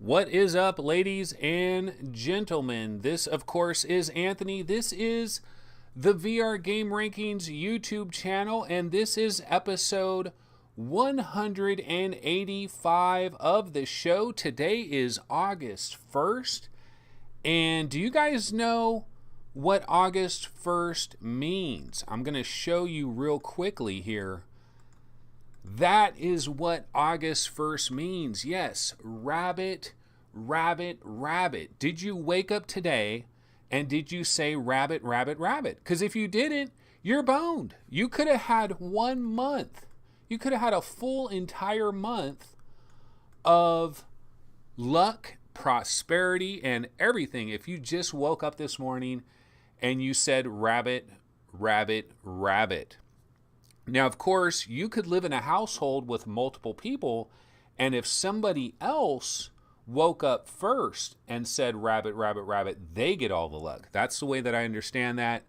What is up, ladies and gentlemen? This, of course, is Anthony. This is the VR Game Rankings YouTube channel, and this is episode 185 of the show. Today is August 1st, and do you guys know what August 1st means? I'm going to show you real quickly here. That is what August 1st means. Yes, rabbit, rabbit, rabbit. Did you wake up today and did you say rabbit, rabbit, rabbit? Because if you didn't, you're boned. You could have had 1 month. You could have had a full entire month of luck, prosperity, and everything if you just woke up this morning and you said rabbit, rabbit, rabbit. Now, of course, you could live in a household with multiple people, and if somebody else woke up first and said rabbit, rabbit, rabbit, they get all the luck. That's the way that I understand that.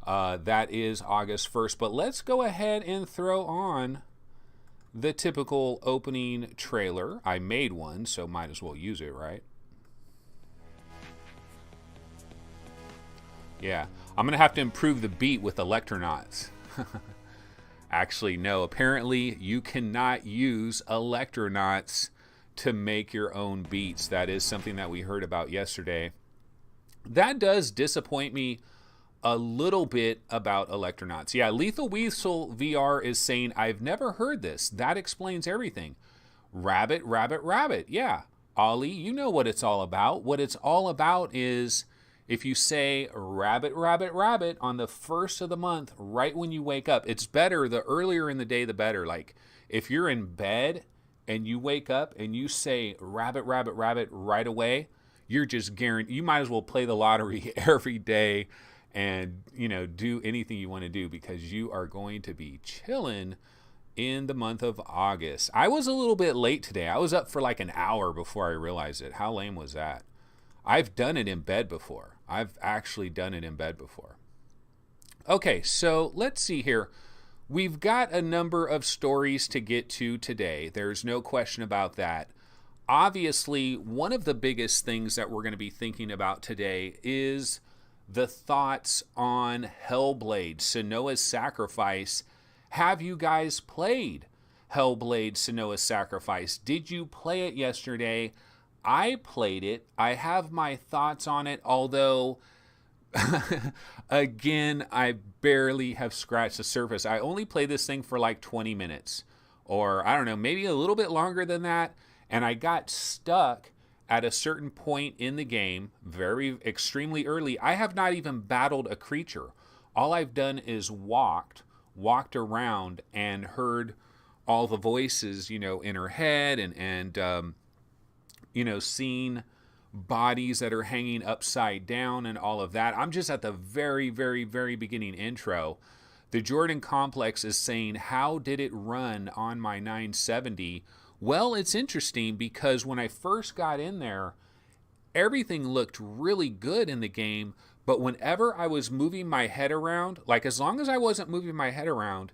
That is August 1st. But let's go ahead and throw on the typical opening trailer. I made one, so might as well use it, right? Yeah, I'm going to have to improve the beat with Electronauts. Actually, no. Apparently, you cannot use Electronauts to make your own beats. That is something that we heard about yesterday. That does disappoint me a little bit about Electronauts. Yeah, Lethal Weasel VR is saying, I've never heard this. That explains everything. Rabbit, rabbit, rabbit. Yeah, Ollie, you know what it's all about. What it's all about is if you say rabbit, rabbit, rabbit on the first of the month, right when you wake up, it's better. The earlier in the day, the better. Like if you're in bed and you wake up and you say rabbit, rabbit, rabbit right away, you're just guaranteed. You might as well play the lottery every day and, do anything you want to do because you are going to be chilling in the month of August. I was a little bit late today. I was up for like an hour before I realized it. How lame was that? I've done it in bed before. I've actually done it in bed before. Okay, so let's see here. We've got a number of stories to get to today. There's no question about that. Obviously, one of the biggest things that we're going to be thinking about today is the thoughts on Hellblade, Senua's Sacrifice. Have you guys played Hellblade, Senua's Sacrifice? Did you play it yesterday? I played it. I have my thoughts on it, although, again, I barely have scratched the surface. I only played this thing for like 20 minutes, or I don't know, maybe a little bit longer than that, and I got stuck at a certain point in the game, extremely early. I have not even battled a creature. All I've done is walked around and heard all the voices, in her head and seeing bodies that are hanging upside down and all of that. I'm just at the very, very, very beginning intro. The Jordan Complex is saying, how did it run on my 970? Well, it's interesting because when I first got in there, everything looked really good in the game, but whenever I was moving my head around, like as long as I wasn't moving my head around,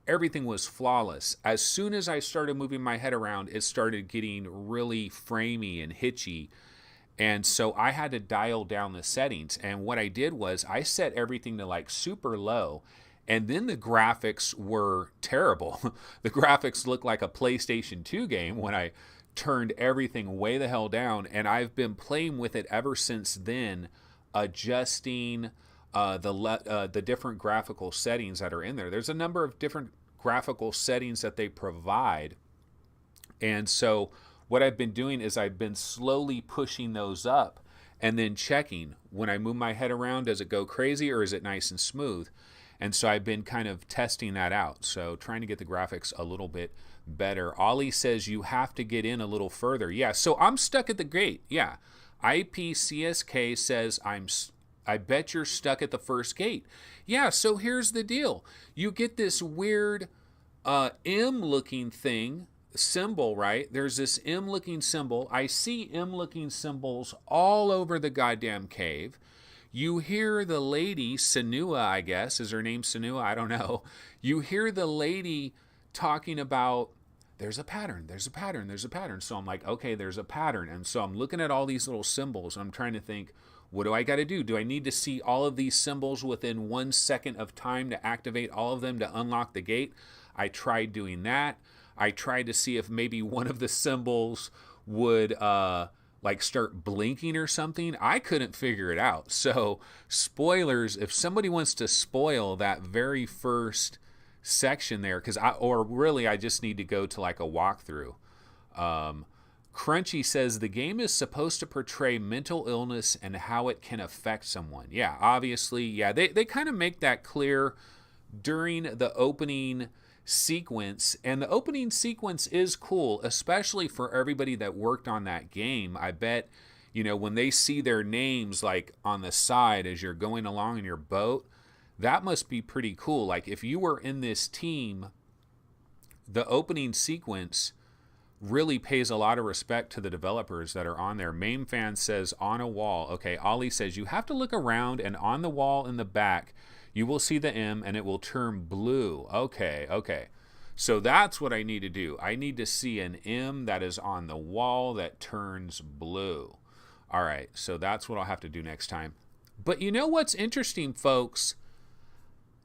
everything was flawless. As soon as I started moving my head around, it started getting really framey and hitchy. And so I had to dial down the settings. And what I did was I set everything to like super low. And then the graphics were terrible. The graphics looked like a PlayStation 2 game when I turned everything way the hell down. And I've been playing with it ever since then, adjusting the different graphical settings that are in there. There's a number of different graphical settings that they provide. And so what I've been doing is I've been slowly pushing those up and then checking when I move my head around, does it go crazy or is it nice and smooth? And so I've been kind of testing that out. So trying to get the graphics a little bit better. Ollie says you have to get in a little further. Yeah, so I'm stuck at the gate. Yeah. IPCSK says I bet you're stuck at the first gate. Yeah, so here's the deal. You get this weird M-looking symbol, right? There's this M-looking symbol. I see M-looking symbols all over the goddamn cave. You hear the lady, Senua, I guess. Is her name Senua? I don't know. You hear the lady talking about there's a pattern, there's a pattern, there's a pattern. So I'm like, okay, there's a pattern. And so I'm looking at all these little symbols. And I'm trying to think, what do I got to do? Do I need to see all of these symbols within 1 second of time to activate all of them to unlock the gate? I tried doing that. I tried to see if maybe one of the symbols would like start blinking or something. I couldn't figure it out. So spoilers, if somebody wants to spoil that very first section there, because I just need to go to like a walkthrough. Crunchy says the game is supposed to portray mental illness and how it can affect someone. Yeah, obviously, yeah, they kind of make that clear during the opening sequence, and the opening sequence is cool, especially for everybody that worked on that game. I bet, when they see their names like on the side as you're going along in your boat, that must be pretty cool. Like if you were in this team, the opening sequence really pays a lot of respect to the developers that are on there. Mame Fan says on a wall. Okay, Ollie says you have to look around, and on the wall in the back you will see the M and it will turn blue. Okay. So that's what I need to do. I need to see an M that is on the wall that turns blue. All right, so that's what I'll have to do next time. But you know what's interesting, folks?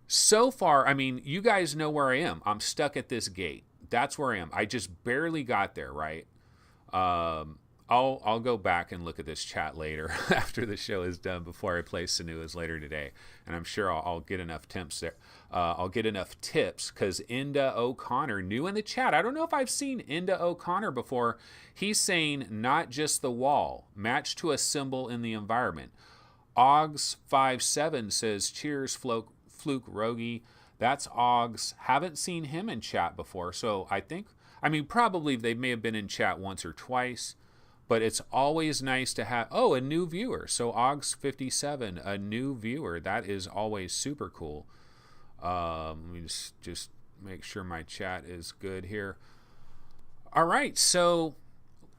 So far, I mean, you guys know where I am. I'm stuck at this gate. That's where I am. I just barely got there, right? I'll go back and look at this chat later after the show is done before I play Senua's later today, and I'm sure I'll get enough tips there. I'll get enough tips because Inda O'Connor, new in the chat. I don't know if I've seen Inda O'Connor before. He's saying not just the wall, match to a symbol in the environment. Oggs57 says cheers, Fluke Rogie. That's Oggs. Haven't seen him in chat before, so probably they may have been in chat once or twice, but it's always nice to have, a new viewer. So Oggs57, a new viewer. That is always super cool. Let me just make sure my chat is good here. All right, so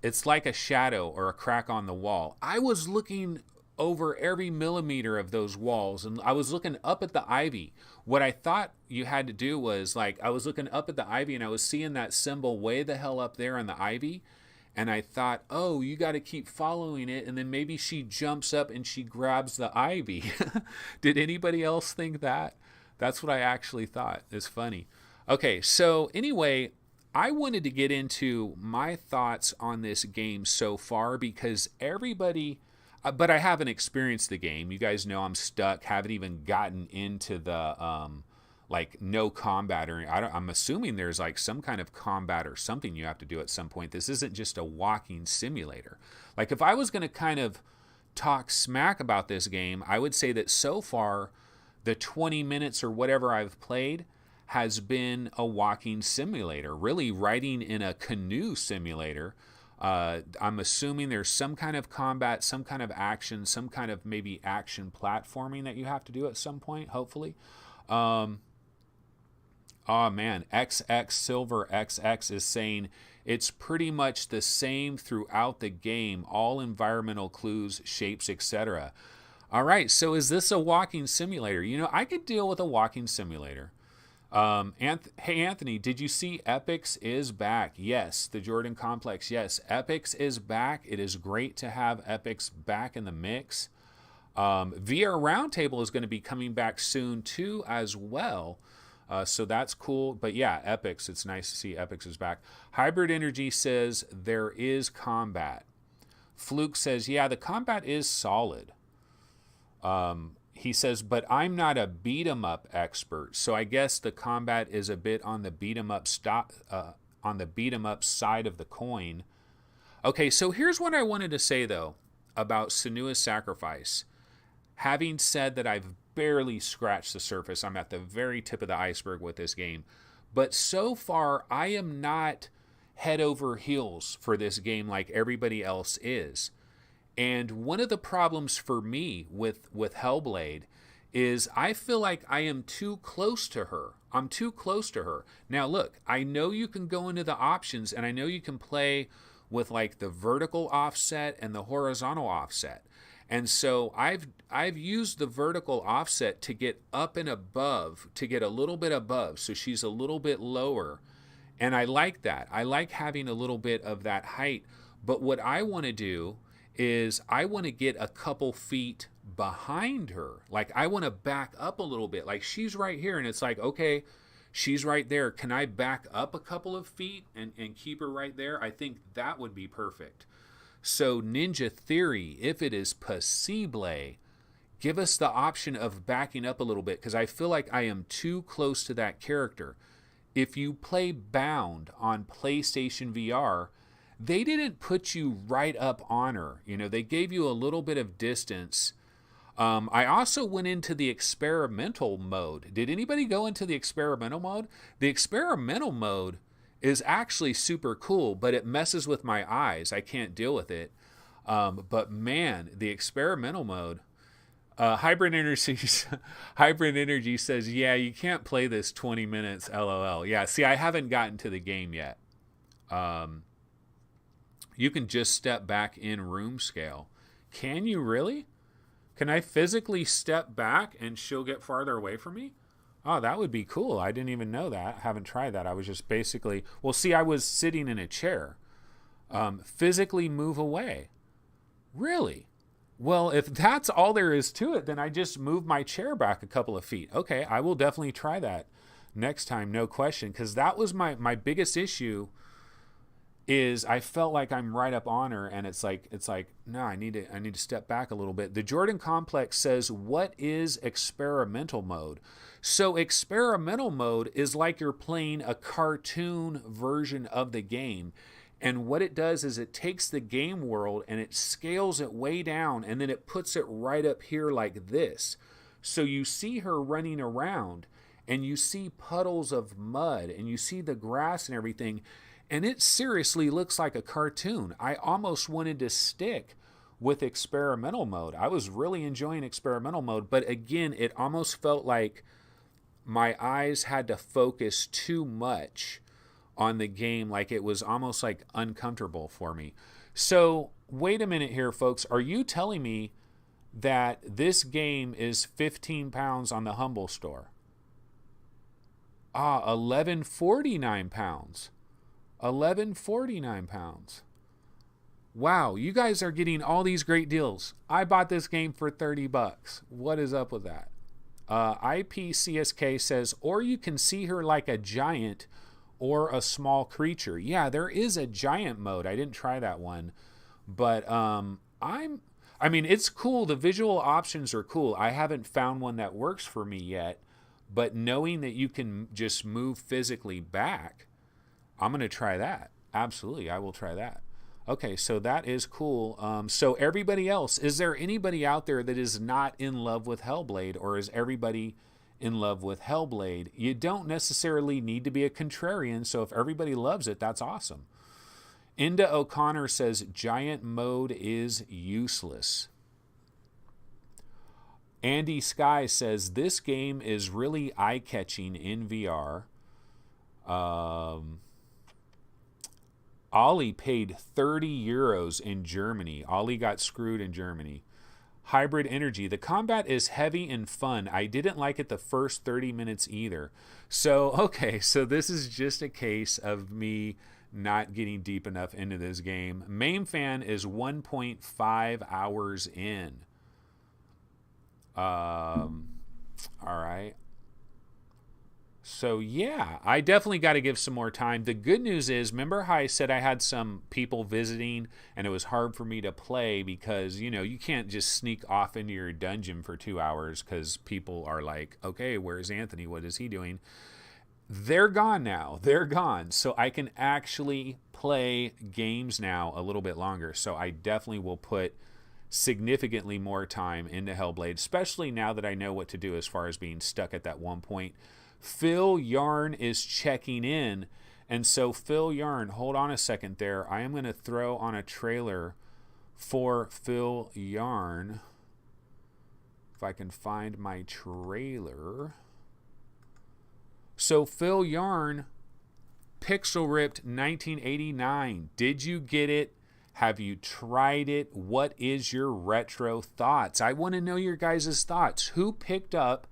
it's like a shadow or a crack on the wall. I was looking over every millimeter of those walls, and I was looking up at the ivy. What I thought you had to do was, I was looking up at the ivy and I was seeing that symbol way the hell up there on the ivy, and I thought, you got to keep following it, and then maybe she jumps up and she grabs the ivy. Did anybody else think that? That's what I actually thought. It's funny. Okay, so anyway, I wanted to get into my thoughts on this game so far because but I haven't experienced the game. You guys know I'm stuck. Haven't even gotten into the no combat or I'm assuming there's some kind of combat or something you have to do at some point. This isn't just a walking simulator. If I was going to kind of talk smack about this game, I would say that so far the 20 minutes or whatever I've played has been a walking simulator, really riding in a canoe simulator. I'm assuming there's some kind of combat, some kind of action, some kind of maybe action platforming that you have to do at some point, hopefully. Oh man, XX Silver XX is saying it's pretty much the same throughout the game, all environmental clues, shapes, etc. All right, so is this a walking simulator? I could deal with a walking simulator. Hey Anthony, did you see Epix is back? Yes. The Jordan Complex. Yes, Epix is back. It is great to have Epix back in the mix. VR Roundtable is going to be coming back soon too as well. So that's cool. But yeah, Epix, it's nice to see Epix is back. Hybrid Energy says there is combat. Fluke says, yeah, the combat is solid. He says, but I'm not a beat-em-up expert, so I guess the combat is a bit on the beat-em-up side of the coin. Okay, so here's what I wanted to say, though, about Senua's Sacrifice. Having said that I've barely scratched the surface, I'm at the very tip of the iceberg with this game, but so far I am not head over heels for this game like everybody else is. And one of the problems for me with Hellblade is I feel like I am too close to her. I'm too close to her. Now, look, I know you can go into the options, and I know you can play with the vertical offset and the horizontal offset. And so I've used the vertical offset to get up and above, to get a little bit above, so she's a little bit lower. And I like that. I like having a little bit of that height. But what I want to do is I want to get a couple feet behind her. Like I want to back up a little bit. Like she's right here and it's like, okay, she's right there. Can I back up a couple of feet and keep her right there? I think that would be perfect. So Ninja Theory, if it is possible, give us the option of backing up a little bit because I feel like I am too close to that character. If you play Bound on PlayStation VR, they didn't put you right up on her. You know, they gave you a little bit of distance. I also went into the experimental mode. Did anybody go into the experimental mode? The experimental mode is actually super cool, but it messes with my eyes. I can't deal with it. But man, the experimental mode, Hybrid Energy says, yeah, you can't play this 20 minutes, LOL. Yeah, see, I haven't gotten to the game yet. You can just step back in room scale. Can you really? Can I physically step back and she'll get farther away from me? Oh, that would be cool. I didn't even know that. I haven't tried that. I was just basically, well, see, I was sitting in a chair. Physically move away. Really? Well, if that's all there is to it, then I just move my chair back a couple of feet. Okay, I will definitely try that next time, no question, because that was my biggest issue is I felt like I'm right up on her, and it's like no, I need to step back a little bit. The Jordan Complex says, what is experimental mode? So experimental mode is like you're playing a cartoon version of the game. And what it does is it takes the game world and it scales it way down and then it puts it right up here like this. So you see her running around and you see puddles of mud and you see the grass and everything. And it seriously looks like a cartoon. I almost wanted to stick with experimental mode. I was really enjoying experimental mode. But again, it almost felt like my eyes had to focus too much on the game, like it was almost like uncomfortable for me. So wait a minute here, folks. Are you telling me that this game is 15 pounds on the Humble store? 11.49 pounds. 11.49 pounds. Wow, you guys are getting all these great deals. I bought this game for $30. What is up with that? IPCSK says, or you can see her like a giant or a small creature. Yeah, there is a giant mode. I didn't try that one. But I mean, it's cool. The visual options are cool. I haven't found one that works for me yet. But knowing that you can just move physically back, I'm going to try that. Absolutely, I will try that. Okay, so that is cool. So everybody else, is there anybody out there that is not in love with Hellblade, or is everybody in love with Hellblade? You don't necessarily need to be a contrarian, so if everybody loves it, that's awesome. Inda O'Connor says, giant mode is useless. Andy Sky says, this game is really eye-catching in VR. Ollie paid 30 euros in Germany. Ollie got screwed in Germany. Hybrid Energy. The combat is heavy and fun. I didn't like it the first 30 minutes either. So, okay, so this is just a case of me not getting deep enough into this game. Main fan is 1.5 hours in. All right. So, yeah, I definitely got to give some more time. The good news is, remember how I said I had some people visiting and it was hard for me to play because, you know, you can't just sneak off into your dungeon for 2 hours because people are like, okay, where's Anthony? What is he doing? They're gone now. They're gone. So I can actually play games now a little bit longer. So I definitely will put significantly more time into Hellblade, especially now that I know what to do as far as being stuck at that one point. Phil Yarn is checking in. And so, Phil Yarn, hold on a second there. I am going to throw on a trailer for Phil Yarn. If I can find my trailer. So, Phil Yarn, Pixel Ripped 1989. Did you get it? Have you tried it? What is your retro thoughts? I want to know your guys' thoughts. Who picked up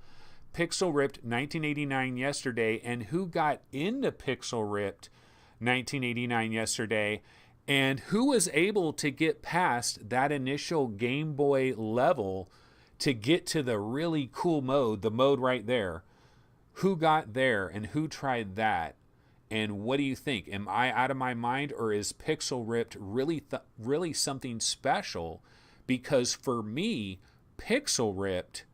Pixel Ripped 1989 yesterday, and who got into Pixel Ripped 1989 yesterday. And who was able to get past that initial Game Boy level to get to the really cool mode, the mode right there? Who got there and who tried that? And what do you think? Am I out of my mind, or is Pixel Ripped really something special? Because for me, Pixel Ripped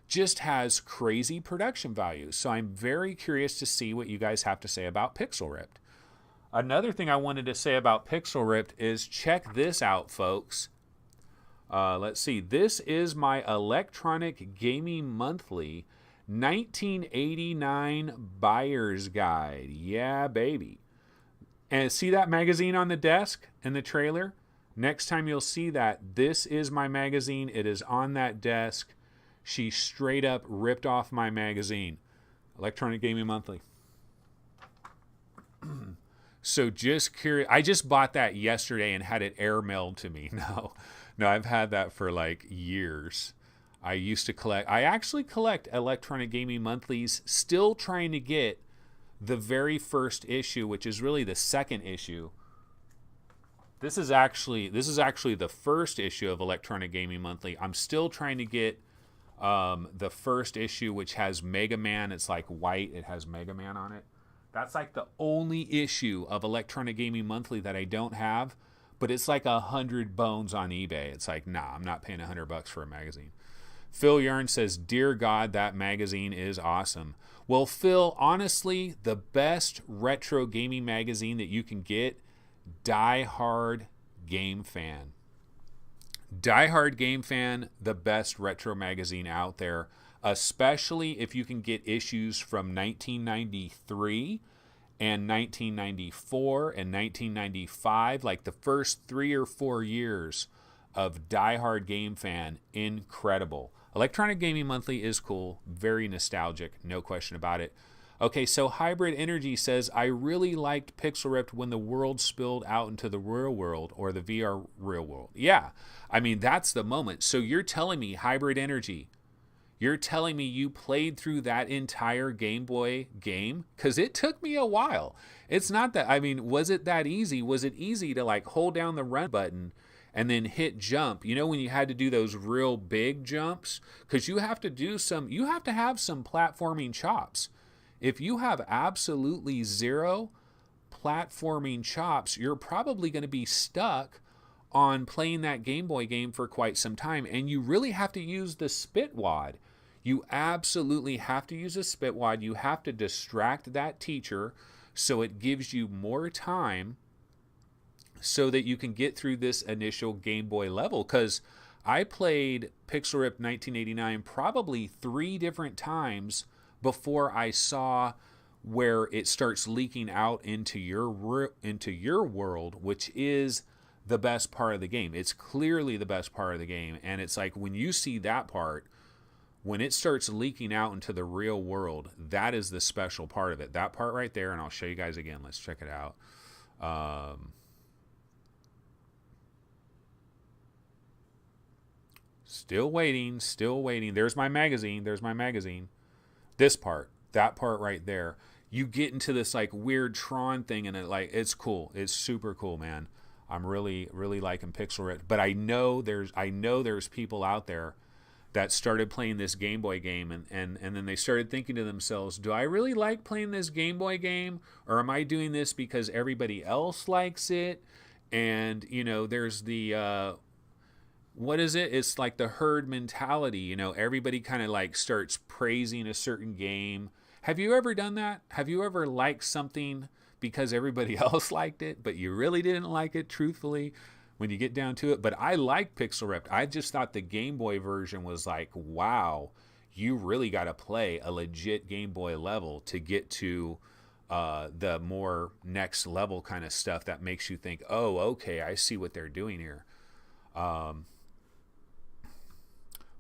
just has crazy production values. So I'm very curious to see what you guys have to say about Pixel Ripped. Another thing I wanted to say about Pixel Ripped is check this out, folks. Let's see. This is my Electronic Gaming Monthly 1989 Buyer's Guide. Yeah, baby. And see that magazine on the desk in the trailer? Next time you'll see that, this is my magazine. It is on that desk. She straight up ripped off my magazine. Electronic Gaming Monthly. So just curious. I just bought that yesterday and had it airmailed to me. No, I've had that for like years. I used to collect. I actually collect Electronic Gaming Monthlies, still trying to get the very first issue, which is really the second issue. This is actually the first issue of Electronic Gaming Monthly. I'm still trying to get the first issue, which has Mega Man. It's like white. It has Mega Man on it. That's like the only issue of Electronic Gaming Monthly that I don't have, but it's like 100 bones on eBay. It's like, nah, I'm not paying $100 for a magazine. Phil Yarn says, dear God, that magazine is awesome. Well, Phil, honestly, the best retro gaming magazine that you can get, Die Hard Game Fan. Die Hard Game Fan, the best retro magazine out there, especially if you can get issues from 1993 and 1994 and 1995, like the first 3 or 4 years of Die Hard Game Fan. Incredible. Electronic Gaming Monthly is cool, very nostalgic, no question about it. Okay, so Hybrid Energy says, I really liked Pixel Ripped when the world spilled out into the real world, or the VR real world. Yeah, I mean, that's the moment. So you're telling me, Hybrid Energy, you're telling me you played through that entire Game Boy game? Because it took me a while. It's not that, I mean, was it that easy? Was it easy to like hold down the run button and then hit jump? You know, when you had to do those real big jumps? Because you have to have some platforming chops. If you have absolutely zero platforming chops, you're probably going to be stuck on playing that Game Boy game for quite some time. And you really have to use the spit wad. You absolutely have to use a spit wad. You have to distract that teacher so it gives you more time so that you can get through this initial Game Boy level. Because I played Pixel Ripped 1989 probably 3 different times before I saw where it starts leaking out into your world, which is the best part of the game. It's clearly the best part of the game. And it's like when you see that part, when it starts leaking out into the real world, that is the special part of it. That part right there, and I'll show you guys again. Let's check it out. Still waiting. There's my magazine. This part, that part right there. You get into this like weird Tron thing, and it's cool. It's super cool, man. I'm really liking Pixel Ripped. But I know there's people out there that started playing this Game Boy game and then they started thinking to themselves, do I really like playing this Game Boy game, or am I doing this because everybody else likes it? And you know, there's the what is it? It's like the herd mentality. You know, everybody kind of like starts praising a certain game. Have you ever done that? Have you ever liked something because everybody else liked it, but you really didn't like it, truthfully, when you get down to it? But I like Pixel Ripped. I just thought the Game Boy version was like, wow, you really got to play a legit Game Boy level to get to the more next level kind of stuff that makes you think, oh, okay, I see what they're doing here.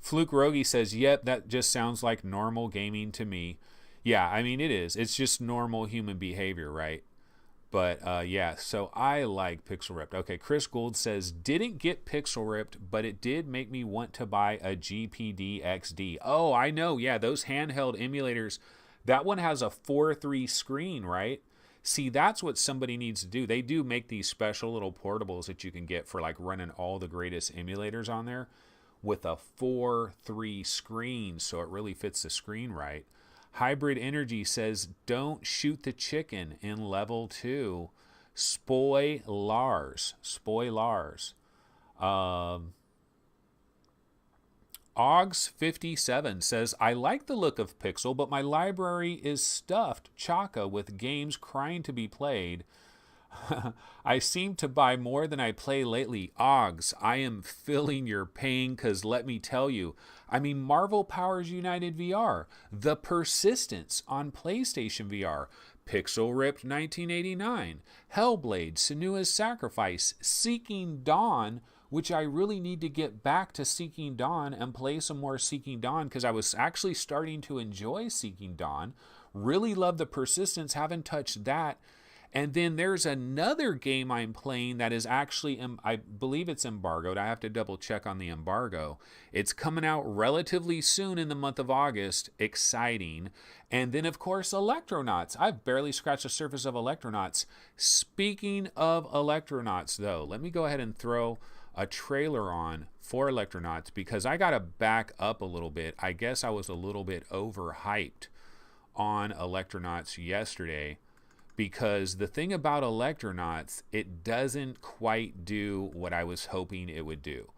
Fluke Rogi says, yep, that just sounds like normal gaming to me. Yeah, I mean, it is. It's just normal human behavior, right? But yeah, so I like Pixel Ripped. Okay, Chris Gould says, didn't get Pixel Ripped, but it did make me want to buy a GPD XD. Oh, I know. Yeah, those handheld emulators. That one has a 4:3 screen, right? See, that's what somebody needs to do. They do make these special little portables that you can get for like running all the greatest emulators on there with a 4:3 screen, so it really fits the screen right. Hybrid Energy says, don't shoot the chicken in level 2. Spoilers. Augs57 says, I like the look of Pixel, but my library is stuffed chaka with games crying to be played. I seem to buy more than I play lately. Augs, I am feeling your pain, because let me tell you, I mean, Marvel Powers United VR, The Persistence on PlayStation VR, Pixel Ripped 1989, Hellblade, Senua's Sacrifice, Seeking Dawn, which I really need to get back to Seeking Dawn and play some more Seeking Dawn, because I was actually starting to enjoy Seeking Dawn. Really love The Persistence, haven't touched that. And then there's another game I'm playing that is actually, I believe it's embargoed. I have to double check on the embargo. It's coming out relatively soon in the month of August. Exciting. And then, of course, Electronauts. I've barely scratched the surface of Electronauts. Speaking of Electronauts, though, let me go ahead and throw a trailer on for Electronauts, because I got to back up a little bit. I guess I was a little bit overhyped on Electronauts yesterday. Because the thing about Electronauts, it doesn't quite do what I was hoping it would do.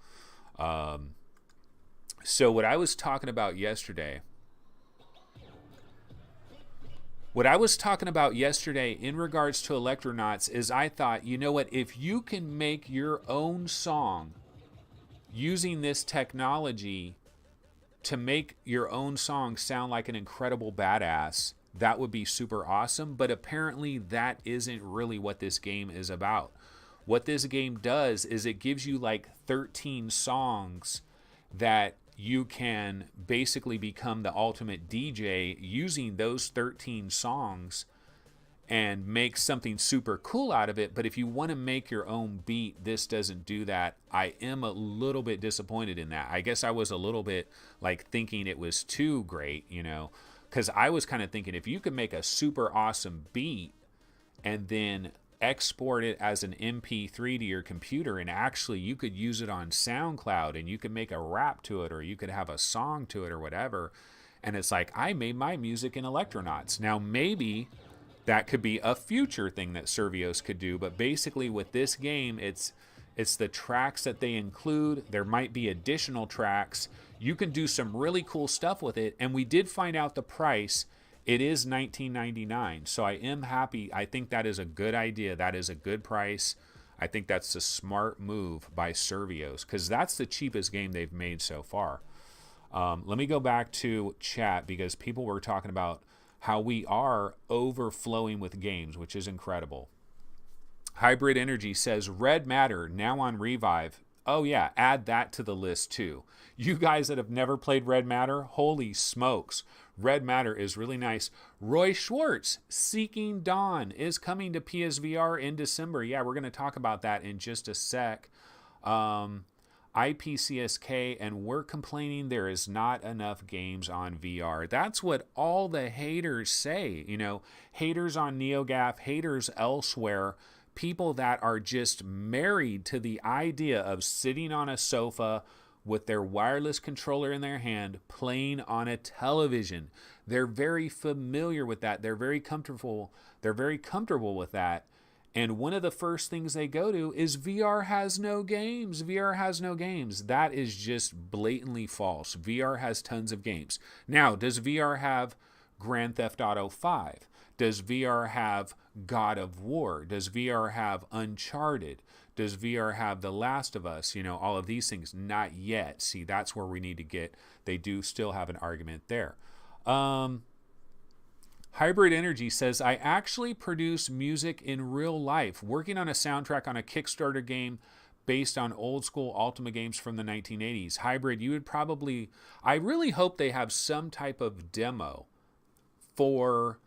So what I was talking about yesterday in regards to Electronauts is I thought, you know what, if you can make your own song using this technology to make your own song sound like an incredible badass, that would be super awesome. But apparently that isn't really what this game is about. What this game does is it gives you like 13 songs that you can basically become the ultimate DJ using those 13 songs and make something super cool out of it. But if you want to make your own beat, this doesn't do that. I am a little bit disappointed in that. I guess I was a little bit like thinking it was too great, you know, because I was kind of thinking if you could make a super awesome beat and then export it as an MP3 to your computer, and actually you could use it on SoundCloud and you could make a rap to it, or you could have a song to it or whatever. And it's like, I made my music in Electronauts. Now maybe that could be a future thing that Survios could do, but basically with this game, it's the tracks that they include. There might be additional tracks. You can do some really cool stuff with it. And we did find out the price. It is $19.99. So I am happy. I think that is a good idea. That is a good price. I think that's a smart move by Survios, because that's the cheapest game they've made so far. Let me go back to chat, because people were talking about how we are overflowing with games, which is incredible. Hybrid Energy says, Red Matter, now on Revive. Oh yeah, add that to the list too. You guys that have never played Red Matter, holy smokes. Red Matter is really nice. Roy Schwartz, Seeking Dawn is coming to PSVR in December. Yeah, we're going to talk about that in just a sec. IPCSK, and we're complaining there is not enough games on VR. That's what all the haters say. You know, haters on NeoGAF, haters elsewhere. People that are just married to the idea of sitting on a sofa with their wireless controller in their hand, playing on a television. They're very familiar with that. They're very comfortable with that. And one of the first things they go to is VR has no games. VR has no games. That is just blatantly false. VR has tons of games. Now, does VR have Grand Theft Auto 5? Does VR have God of War? Does VR have Uncharted? Does VR have The Last of Us? You know, all of these things. Not yet. See, that's where we need to get. They do still have an argument there. Hybrid Energy says, I actually produce music in real life, working on a soundtrack on a Kickstarter game based on old school Ultima games from the 1980s. Hybrid, you would probably, I really hope they have some type of demo for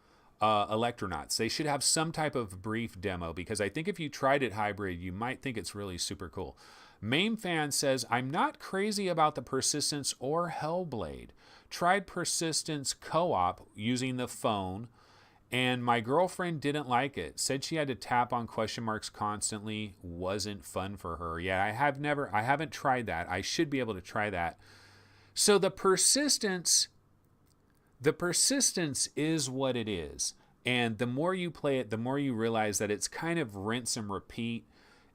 Electronauts. They should have some type of brief demo, because I think if you tried it, Hybrid, you might think it's really super cool. Main Fan says, I'm not crazy about the Persistence or Hellblade. Tried Persistence co-op using the phone And my girlfriend didn't like it. Said she had to tap on question marks constantly. Wasn't fun for her. Yeah, I haven't tried that. I should be able to try that. So the persistence is what it is. And the more you play it, the more you realize that it's kind of rinse and repeat.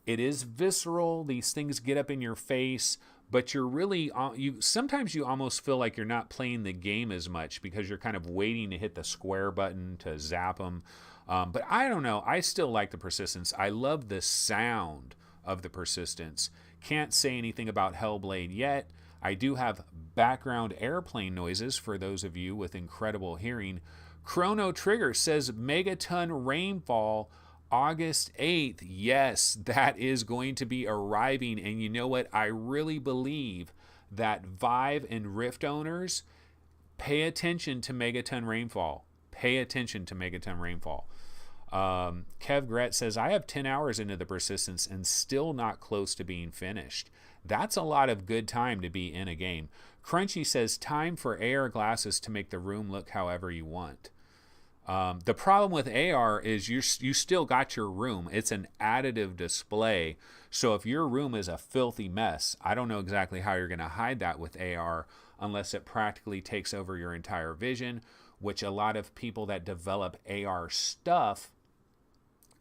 It is visceral. These things get up in your face, but you're really, sometimes you almost feel like you're not playing the game as much because you're kind of waiting to hit the square button to zap them. But I don't know. I still like the persistence. I love the sound of the persistence. Can't say anything about Hellblade yet. I do have background airplane noises for those of you with incredible hearing. Chrono Trigger says Megaton Rainfall August 8th. Yes, that is going to be arriving. And you know what? I really believe that Vive and Rift owners pay attention to Megaton Rainfall. Pay attention to Megaton Rainfall. Kev Gret says, I have 10 hours into the persistence and still not close to being finished. That's a lot of good time to be in a game. Crunchy says, time for AR glasses to make the room look however you want. The problem with AR is you still got your room. It's an additive display. So if your room is a filthy mess, I don't know exactly how you're going to hide that with AR unless it practically takes over your entire vision, which a lot of people that develop AR stuff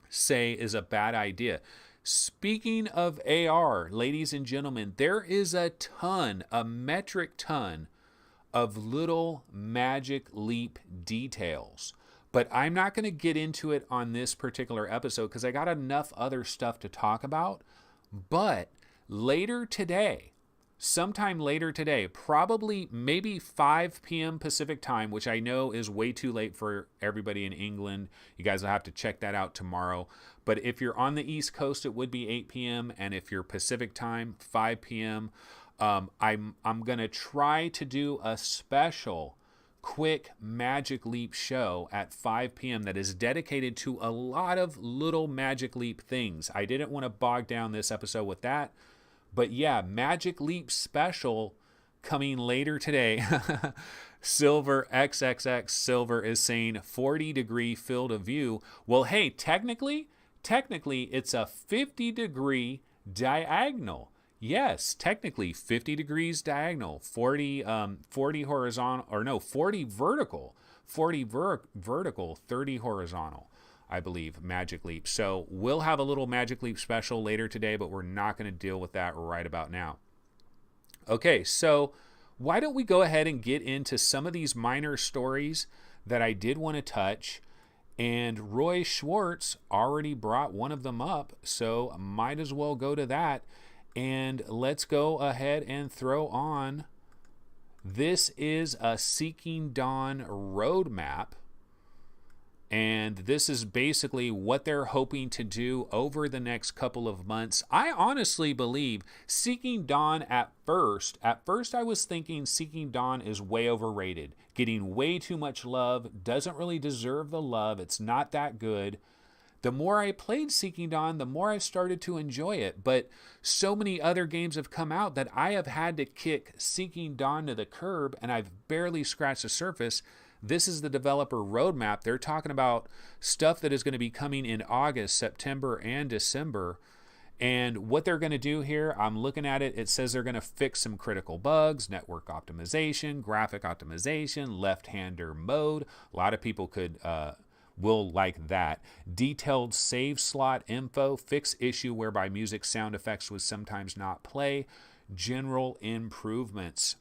say is a bad idea. Speaking of AR, ladies and gentlemen, there is a metric ton of little Magic Leap details. But I'm not going to get into it on this particular episode because I got enough other stuff to talk about. But later today, sometime later today, probably maybe 5 p.m. Pacific time, which I know is way too late for everybody in England. You guys will have to check that out tomorrow. But if you're on the East Coast, it would be 8 p.m. And if you're Pacific time, 5 p.m. I'm going to try to do a special quick Magic Leap show at 5 p.m. that is dedicated to a lot of little Magic Leap things. I didn't want to bog down this episode with that. But yeah, Magic Leap special coming later today. Silver XXX Silver is saying 40-degree field of view. Well, hey, technically it's a 50-degree diagonal. Yes, technically 50 degrees diagonal, 40 horizontal, or no, 40 vertical, 30 horizontal, I believe, Magic Leap. So we'll have a little Magic Leap special later today, but we're not going to deal with that right about now. Okay, so why don't we go ahead and get into some of these minor stories that I did want to touch. And Roy Schwartz already brought one of them up, so might as well go to that. And let's go ahead and throw on. This is a Seeking Dawn roadmap. And this is basically what they're hoping to do over the next couple of months. I honestly believe Seeking Dawn at first I was thinking Seeking Dawn is way overrated, getting way too much love, doesn't really deserve the love, it's not that good. The more I played Seeking Dawn, the more I've started to enjoy it. But so many other games have come out that I have had to kick Seeking Dawn to the curb, and I've barely scratched the surface. This is the developer roadmap. They're talking about stuff that is going to be coming in August, September, and December. And what they're going to do here, I'm looking at it, it says they're going to fix some critical bugs, network optimization, graphic optimization, left-hander mode. A lot of people will like that. Detailed save slot info, fix issue whereby music sound effects would sometimes not play, general improvements.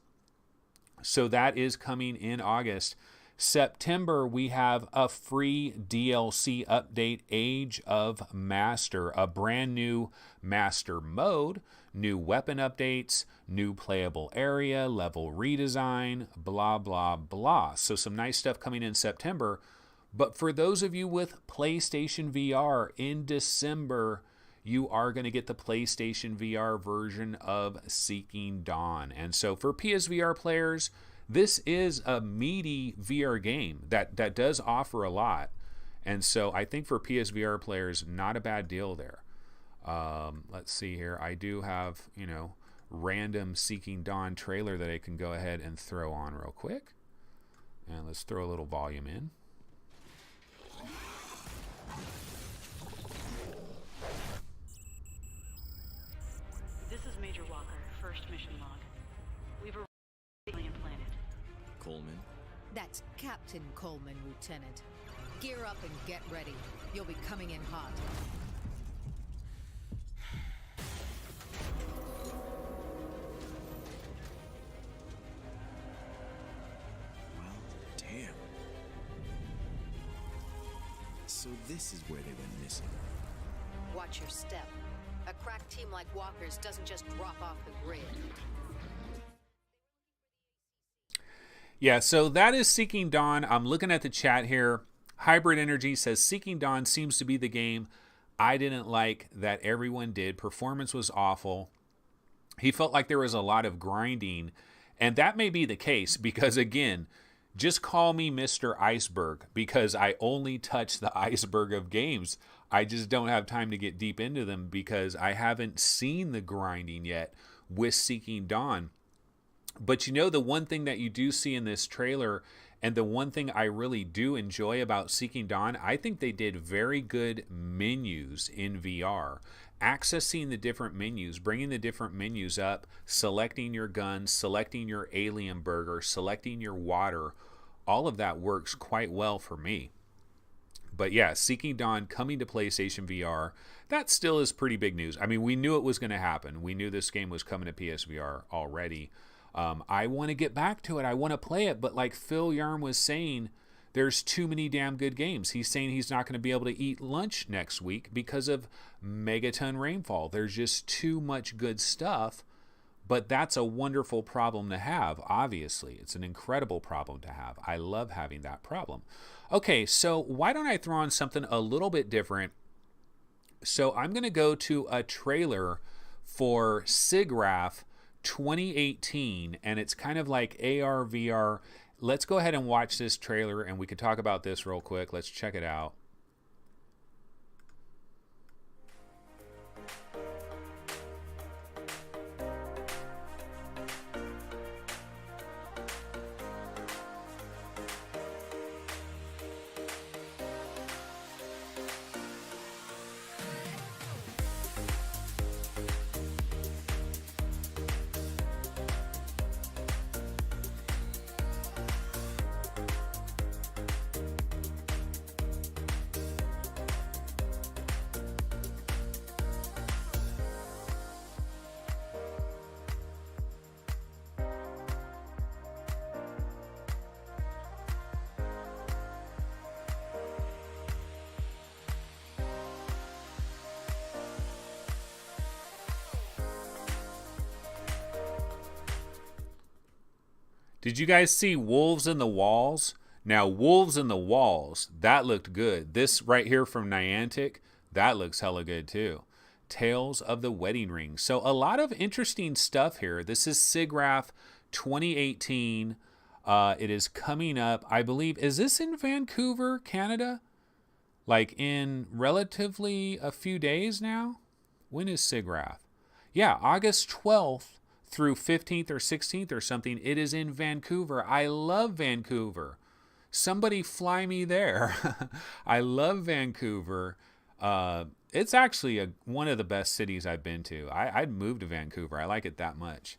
So that is coming in August. September, we have a free DLC update, Age of Master, a brand new master mode, new weapon updates, new playable area, level redesign, blah, blah, blah. So some nice stuff coming in September. But for those of you with PlayStation VR, in December, you are going to get the PlayStation VR version of Seeking Dawn. And so for PSVR players, this is a meaty VR game that does offer a lot. And so I think for PSVR players, not a bad deal there. Let's see here. I do have, random Seeking Dawn trailer that I can go ahead and throw on real quick. And let's throw a little volume in. first mission log. We've arrived at the alien planet. Coleman? That's Captain Coleman, Lieutenant. Gear up and get ready. You'll be coming in hot. Well, damn. So this is where they went missing. Watch your step. A crack team like Walker's doesn't just drop off the grid. Yeah, so that is Seeking Dawn. I'm looking at the chat here. Hybrid Energy says Seeking Dawn seems to be the game I didn't like that everyone did. Performance was awful. He felt like there was a lot of grinding, and that may be the case because, again, just call me Mr. Iceberg because I only touch the iceberg of games. I just don't have time to get deep into them because I haven't seen the grinding yet with Seeking Dawn. But you know, the one thing that you do see in this trailer, and the one thing I really do enjoy about Seeking Dawn, I think they did very good menus in VR. Accessing the different menus, bringing the different menus up, selecting your gun, selecting your alien burger, selecting your water, all of that works quite well for me. But yeah, Seeking Dawn coming to PlayStation VR, that still is pretty big news. I mean, we knew it was going to happen. We knew this game was coming to PSVR already. I want to get back to it. I want to play it. But like Phil Yarn was saying, there's too many damn good games. He's saying he's not going to be able to eat lunch next week because of megaton rainfall. There's just too much good stuff. But that's a wonderful problem to have, obviously. It's an incredible problem to have. I love having that problem. Okay, so why don't I throw on something a little bit different? So I'm going to go to a trailer for SIGGRAPH 2018, and it's kind of like AR, VR. Let's go ahead and watch this trailer, and we can talk about this real quick. Let's check it out. Did you guys see Wolves in the Walls? Now, Wolves in the Walls, that looked good. This right here from Niantic, that looks hella good too. Tales of the Wedding Ring. So a lot of interesting stuff here. This is SIGGRAPH 2018. It is coming up, I believe. Is this in Vancouver, Canada? Like in relatively a few days now? When is SIGGRAPH? Yeah, August 12th. Through 15th or 16th or something. It is in Vancouver. I love Vancouver. Somebody fly me there. I love Vancouver. It's actually one of the best cities I've been to. I'd move to Vancouver. I like it that much.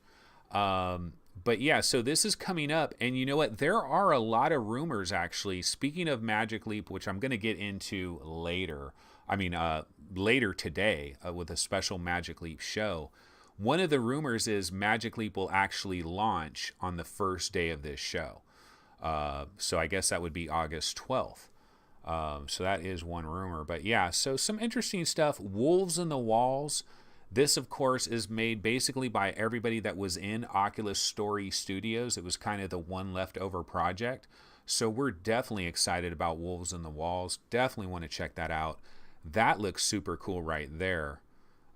But yeah, so this is coming up. And you know what? There are a lot of rumors, actually. Speaking of Magic Leap, which I'm going to get into later. Later today with a special Magic Leap show. One of the rumors is Magic Leap will actually launch on the first day of this show. So I guess that would be August 12th. So that is one rumor. But yeah, so some interesting stuff. Wolves in the Walls. This, of course, is made basically by everybody that was in Oculus Story Studios. It was kind of the one leftover project. So we're definitely excited about Wolves in the Walls. Definitely want to check that out. That looks super cool right there.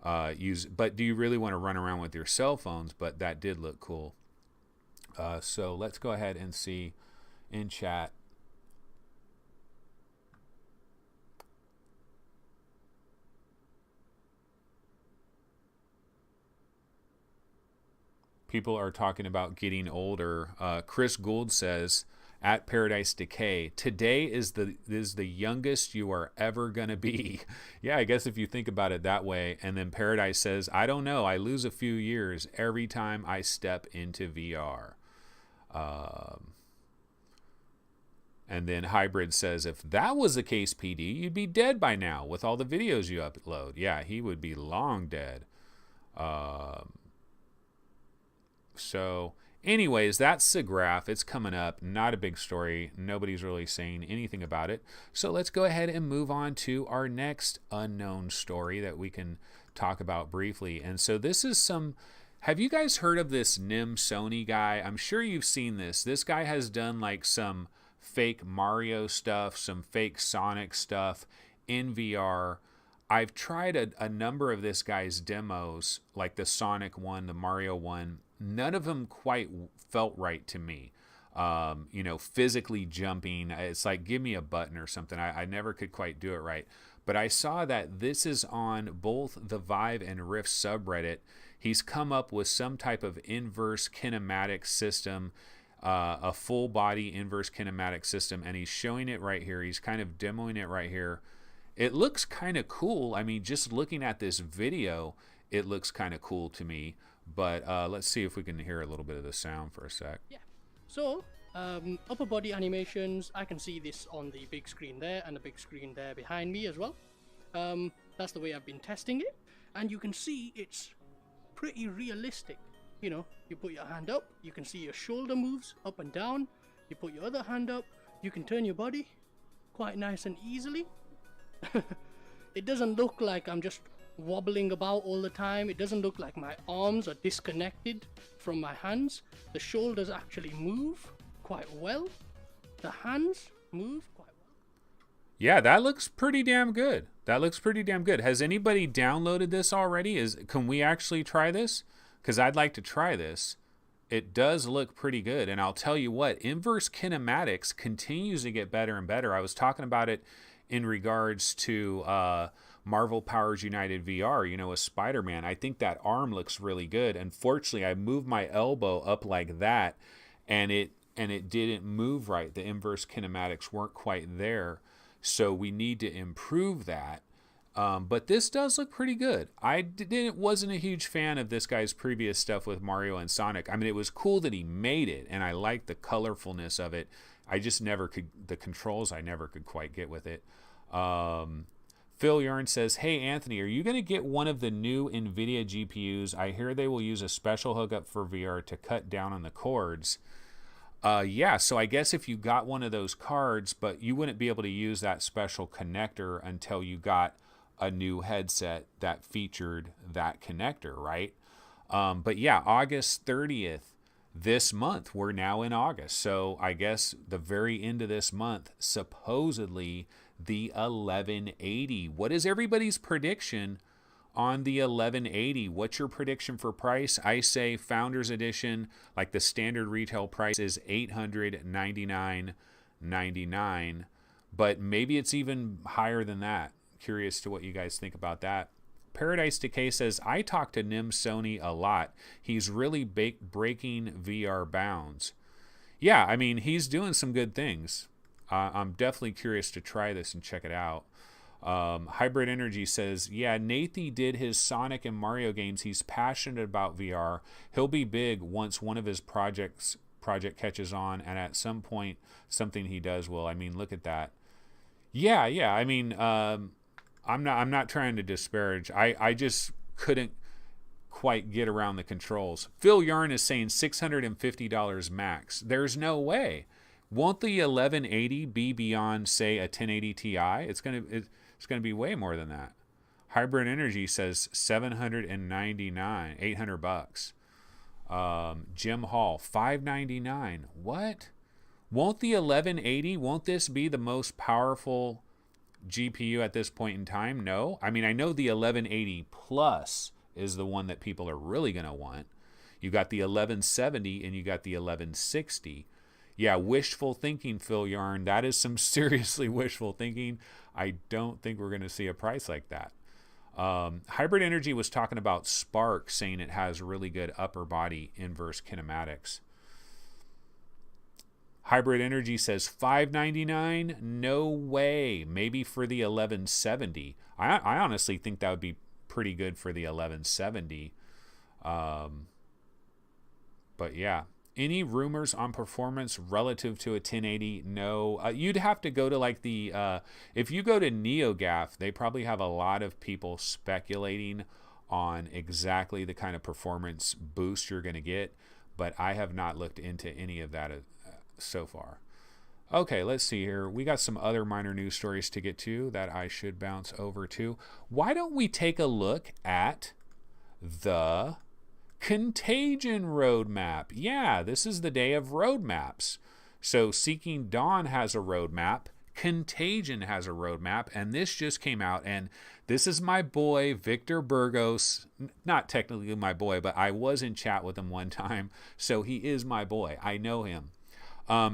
But do you really want to run around with your cell phones? But that did look cool. So let's go ahead and see in chat. People are talking about getting older. Chris Gould says, at Paradise Decay. Today is the youngest you are ever going to be. Yeah, I guess if you think about it that way. And then Paradise says, I don't know. I lose a few years every time I step into VR. And then Hybrid says, if that was the case, PD, you'd be dead by now with all the videos you upload. Yeah, he would be long dead. So anyways, that's the graph. It's coming up. Not a big story. Nobody's really saying anything about it. So let's go ahead and move on to our next unknown story that we can talk about briefly. And so this is some... Have you guys heard of this Nim Sony guy? I'm sure you've seen this. This guy has done like some fake Mario stuff, some fake Sonic stuff in VR. I've tried a number of this guy's demos, like the Sonic one, the Mario one. None of them quite felt right to me. Physically jumping, it's like, give me a button or something. I never could quite do it right. But I saw that this is on both the Vive and Rift subreddit. He's come up with some type of inverse kinematic system, a full body inverse kinematic system, and he's showing it right here. He's kind of demoing it right here. It looks kind of cool. I mean, just looking at this video, it looks kind of cool to me. But let's see if we can hear a little bit of the sound for a sec. Yeah. So, upper body animations, I can see this on the big screen there and the big screen there behind me as well. That's the way I've been testing it. And you can see it's pretty realistic. You know, you put your hand up, you can see your shoulder moves up and down. You put your other hand up, you can turn your body quite nice and easily. It doesn't look like I'm just wobbling about all the time. It doesn't look like my arms are disconnected from my hands. The shoulders actually move quite well. The hands move quite well. Yeah, that looks pretty damn good. Has anybody downloaded this already? Can we actually try this? Because I'd like to try this. It does look pretty good. And I'll tell you what, inverse kinematics continues to get better and better. I was talking about it in regards to Marvel Powers United VR, with Spider-Man. I think that arm looks really good. Unfortunately, I moved my elbow up like that, and it didn't move right. The inverse kinematics weren't quite there. So we need to improve that. But this does look pretty good. I wasn't a huge fan of this guy's previous stuff with Mario and Sonic. I mean, it was cool that he made it, and I liked the colorfulness of it. I just never could, the controls I never could quite get with it. Phil Yarn says, hey, Anthony, are you going to get one of the new NVIDIA GPUs? I hear they will use a special hookup for VR to cut down on the cords. Yeah, so I guess if you got one of those cards, but you wouldn't be able to use that special connector until you got a new headset that featured that connector, right? But yeah, August 30th, this month, we're now in August. So I guess the very end of this month, supposedly the 1180. What is everybody's prediction on the 1180? What's your prediction for price? I say Founders Edition, like the standard retail price is $899.99, but maybe it's even higher than that. Curious to what you guys think about that. Paradise Decay says, I talk to Nim Sony a lot. He's really breaking VR bounds. Yeah, I mean, he's doing some good things. I'm definitely curious to try this and check it out. Hybrid Energy says, yeah, Nathy did his Sonic and Mario games. He's passionate about VR. He'll be big once one of his project catches on, and at some point, something he does will. I mean, look at that. Yeah. I mean, I'm not trying to disparage. I just couldn't quite get around the controls. Phil Yarn is saying $650 max. There's no way. Won't the 1180 be beyond, say, a 1080 Ti? It's gonna be way more than that. Hybrid Energy says $799, $800. Jim Hall, $599. What? Won't the 1180? Won't this be the most powerful GPU at this point in time? No. I mean, I know the 1180 Plus is the one that people are really gonna want. You got the 1170 and you got the 1160. Yeah, wishful thinking, Phil Yarn. That is some seriously wishful thinking. I don't think we're going to see a price like that. Hybrid Energy was talking about Spark, saying it has really good upper body inverse kinematics. Hybrid Energy says $5.99. No way. Maybe for the 1170. I honestly think that would be pretty good for the 1170. But yeah. Any rumors on performance relative to a 1080? No. You'd have to go to like the... if you go to NeoGAF, they probably have a lot of people speculating on exactly the kind of performance boost you're going to get. But I have not looked into any of that so far. Okay, let's see here. We got some other minor news stories to get to that I should bounce over to. Why don't we take a look at the Contagion roadmap? Yeah, this is the day of roadmaps. So Seeking Dawn has a roadmap. Contagion has a roadmap. And this just came out. And this is my boy, Victor Burgos. Not technically my boy, but I was in chat with him one time. So he is my boy. I know him.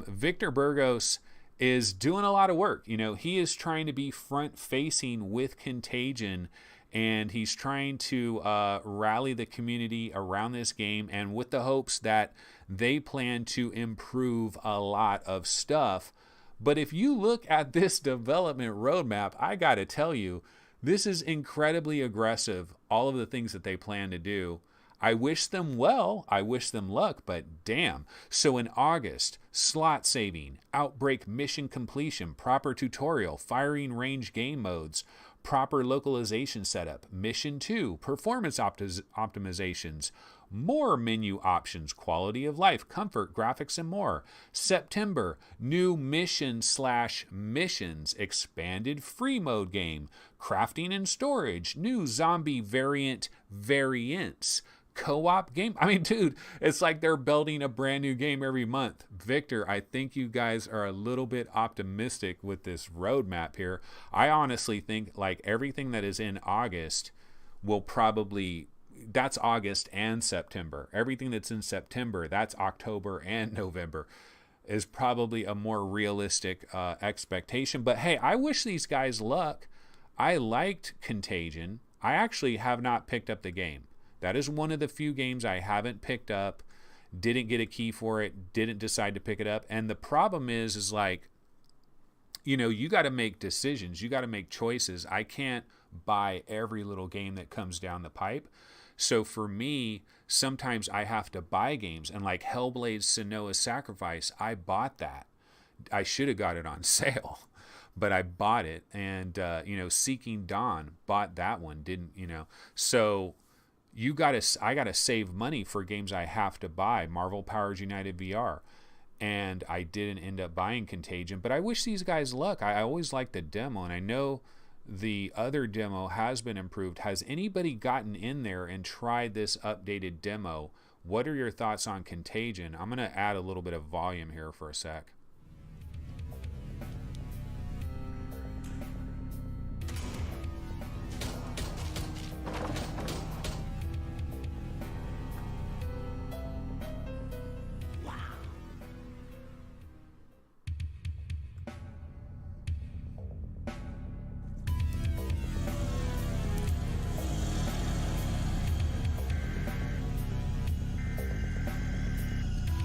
Victor Burgos is doing a lot of work. You know, he is trying to be front facing with Contagion. And he's trying to rally the community around this game, and with the hopes that they plan to improve a lot of stuff. But if you look at this development roadmap, I got to tell you, this is incredibly aggressive, all of the things that they plan to do. I wish them well. I wish them luck, but damn. So in August, slot saving, outbreak mission completion, proper tutorial, firing range game modes, proper localization setup, mission 2, performance optimizations, more menu options, quality of life, comfort, graphics, and more. September, new mission/missions, expanded free mode game, crafting and storage, new zombie variants, co-op game. I mean, dude, it's like they're building a brand new game every month. Victor, I think you guys are a little bit optimistic with this roadmap here. I honestly think like everything that is in August will probably, that's August and September. Everything that's in September, that's October and November, is probably a more realistic expectation. But hey, I wish these guys luck. I liked Contagion. I actually have not picked up the game. That is one of the few games I haven't picked up, didn't get a key for it, didn't decide to pick it up. And the problem is like, you know, you got to make decisions. You got to make choices. I can't buy every little game that comes down the pipe. So for me, sometimes I have to buy games. And like Hellblade Senua's Sacrifice, I bought that. I should have got it on sale, but I bought it. And, you know, Seeking Dawn, bought that one, didn't, you know. So... I gotta save money for games I have to buy. Marvel Powers United VR, and I didn't end up buying Contagion. But I wish these guys luck. I always like the demo, and I know the other demo has been improved. Has anybody gotten in there and tried this updated demo? What are your thoughts on Contagion? I'm gonna add a little bit of volume here for a sec.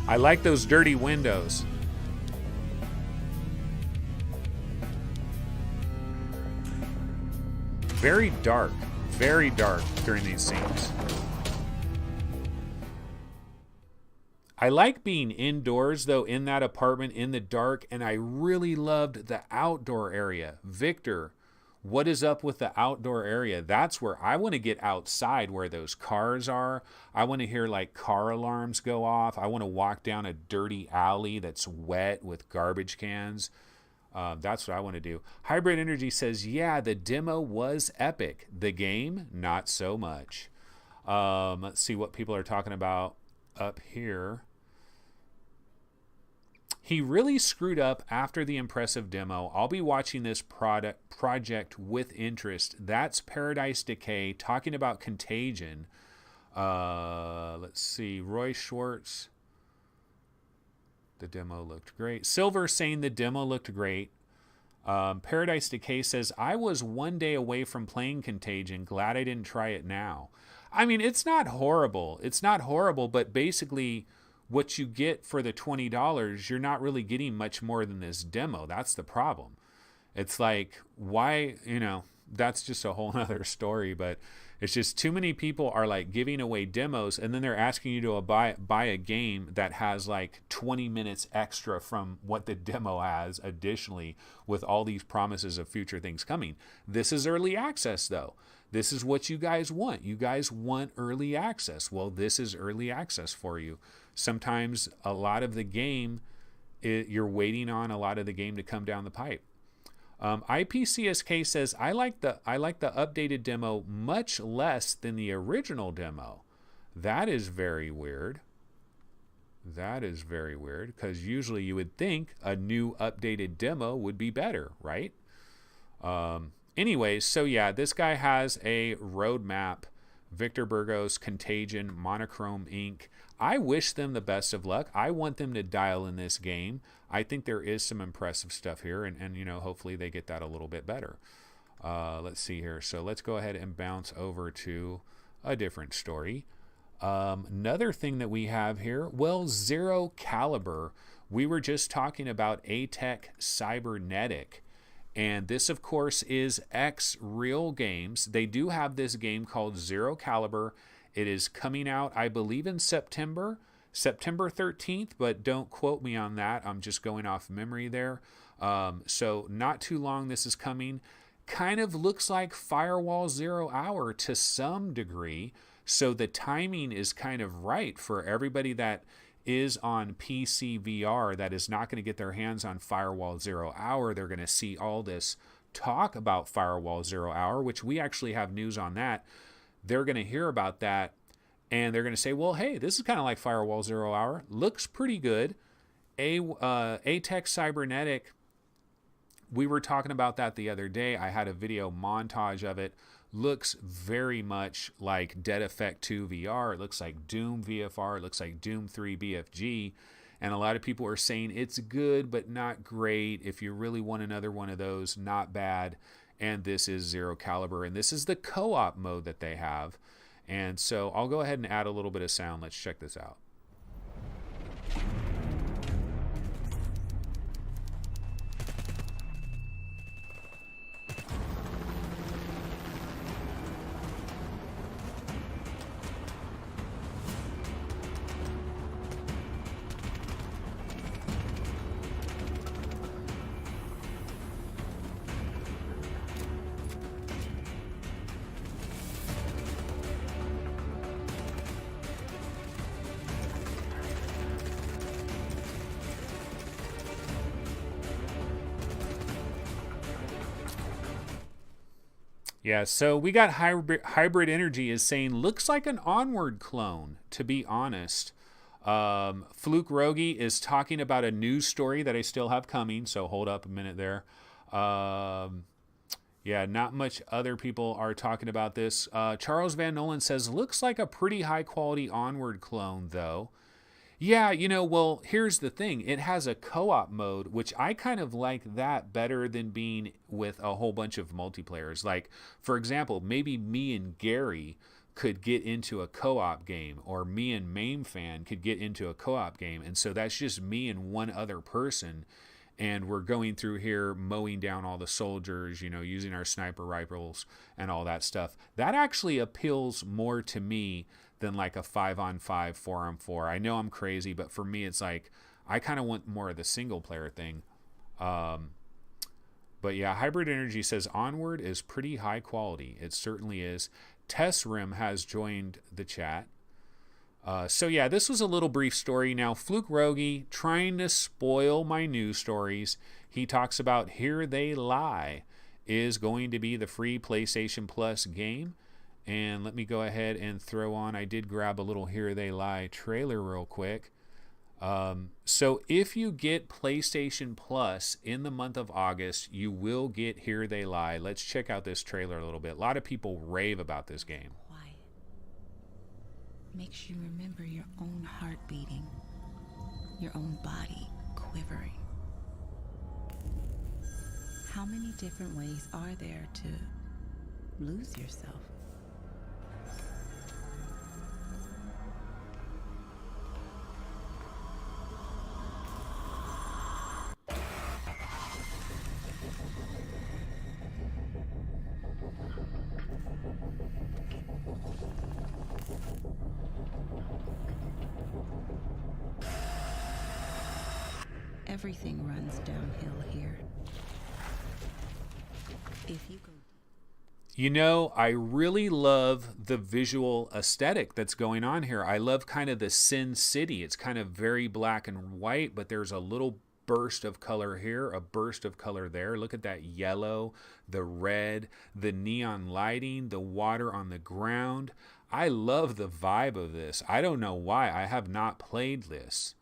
I like those dirty windows. Very dark during these scenes. I like being indoors, though, in that apartment in the dark, and I really loved the outdoor area. Victor, what is up with the outdoor area? That's where I want to get outside, where those cars are. I want to hear like car alarms go off. I want to walk down a dirty alley that's wet with garbage cans. That's what I want to do. Hybrid Energy says, yeah, the demo was epic. The game, not so much. Let's see what people are talking about up here. He really screwed up after the impressive demo. I'll be watching this project with interest. That's Paradise Decay talking about Contagion. Let's see. Roy Schwartz. The demo looked great. Silver saying the demo looked great. Paradise Decay says, I was one day away from playing Contagion. Glad I didn't try it now. I mean, it's not horrible. It's not horrible, but basically what you get for the $20, you're not really getting much more than this demo. That's the problem. It's like, why, that's just a whole nother story, but it's just too many people are like giving away demos, and then they're asking you to buy a game that has like 20 minutes extra from what the demo has additionally, with all these promises of future things coming. This is early access though. This is what you guys want. You guys want early access. Well, this is early access for you. Sometimes a lot of the game, you're waiting on a lot of the game to come down the pipe. IPCSK says, I like the updated demo much less than the original demo. That is very weird. That is very weird, because usually you would think a new updated demo would be better, right? Anyways, so yeah, this guy has a roadmap. Victor Burgos, Contagion, Monochrome Inc. I wish them the best of luck. I want them to dial in this game. I think there is some impressive stuff here, and hopefully they get that a little bit better. Let's see here. So let's go ahead and bounce over to a different story. Another thing that we have here, well, Zero Caliber. We were just talking about A-Tech Cybernetic. And this, of course, is X Real Games. They do have this game called Zero Caliber. It is coming out, I believe, in September 13th, but don't quote me on that. I'm just going off memory there. So not too long this is coming. Kind of looks like Firewall 0 Hour to some degree. So the timing is kind of right for everybody that is on PC VR that is not going to get their hands on Firewall 0 Hour. They're going to see all this talk about Firewall 0 Hour, which we actually have news on that. They're going to hear about that, and they're going to say, well, hey, this is kind of like Firewall 0 Hour. Looks pretty good. A-Tech Cybernetic, we were talking about that the other day. I had a video montage of it. Looks very much like Dead Effect 2 VR. It looks like Doom VFR. It looks like Doom 3 BFG. And a lot of people are saying it's good, but not great. If you really want another one of those, not bad. And this is Zero Caliber. And this is the co-op mode that they have. And so I'll go ahead and add a little bit of sound. Let's check this out. Yeah, so we got Hybrid Energy is saying, looks like an Onward clone, to be honest. Fluke Rogi is talking about a news story that I still have coming, so hold up a minute there. Yeah, not much other people are talking about this. Charles Van Nolan says, looks like a pretty high-quality Onward clone, though. Yeah, well, here's the thing. It has a co-op mode, which I kind of like that better than being with a whole bunch of multiplayers. Like, for example, maybe me and Gary could get into a co-op game, or me and MameFan could get into a co-op game. And so that's just me and one other person. And we're going through here mowing down all the soldiers, using our sniper rifles and all that stuff. That actually appeals more to me than like a 5-on-5, 4-on-4. I know I'm crazy, but for me, it's like, I kind of want more of the single player thing. But yeah, Hybrid Energy says Onward is pretty high quality. It certainly is. Tessrim has joined the chat. So yeah, this was a little brief story. Now, Fluke Rogi trying to spoil my news stories. He talks about Here They Lie is going to be the free PlayStation Plus game. And let me go ahead and throw on, I did grab a little Here They Lie trailer real quick. So if you get PlayStation Plus in the month of August, you will get Here They Lie. Let's check out this trailer a little bit. A lot of people rave about this game. Quiet. Makes you remember your own heart beating, your own body quivering. How many different ways are there to lose yourself? Everything runs downhill here. If you go You know, I really love the visual aesthetic that's going on here. I love kind of the Sin City. It's kind of very black and white, but there's a little burst of color here, a burst of color there. Look at that yellow, the red, the neon lighting, the water on the ground. I love the vibe of this. I don't know why I have not played this.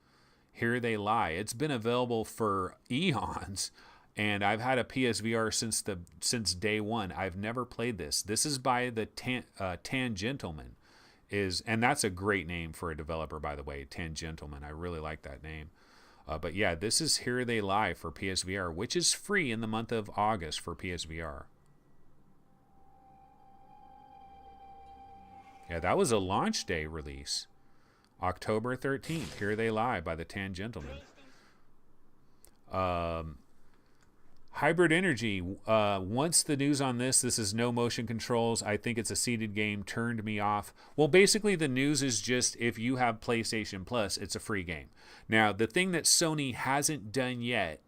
Here They Lie. It's been available for eons. And I've had a PSVR since day one. I've never played this. This is by the Tangentleman, and that's a great name for a developer, by the way. Tangentleman. I really like that name. But yeah, this is Here They Lie for PSVR, which is free in the month of August for PSVR. Yeah, that was a launch day release, October 13th. Here They Lie by the Tangentleman. Hybrid Energy, once the news on this is no motion controls, I think it's a seated game, turned me off. Well, basically the news is just if you have PlayStation Plus, it's a free game. Now, the thing that Sony hasn't done yet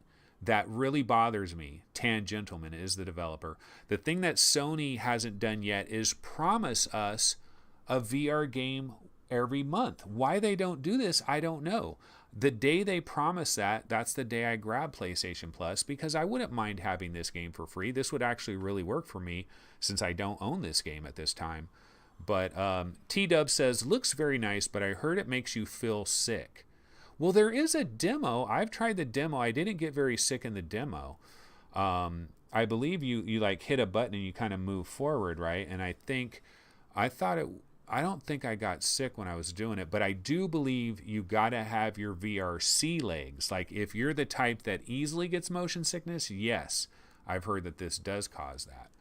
that really bothers me, Tangentleman is the developer, the thing that Sony hasn't done yet is promise us a VR game every month. Why they don't do this, I don't know. The day they promise that, that's the day I grab PlayStation Plus, because I wouldn't mind having this game for free. This would actually really work for me since I don't own this game at this time. But T-Dub says, looks very nice, but I heard it makes you feel sick. Well, there is a demo. I've tried the demo. I didn't get very sick in the demo. I believe you like hit a button and you kind of move forward, right? And I don't think I got sick when I was doing it, but I do believe you got to have your VR sea legs. Like if you're the type that easily gets motion sickness, yes, I've heard that this does cause that.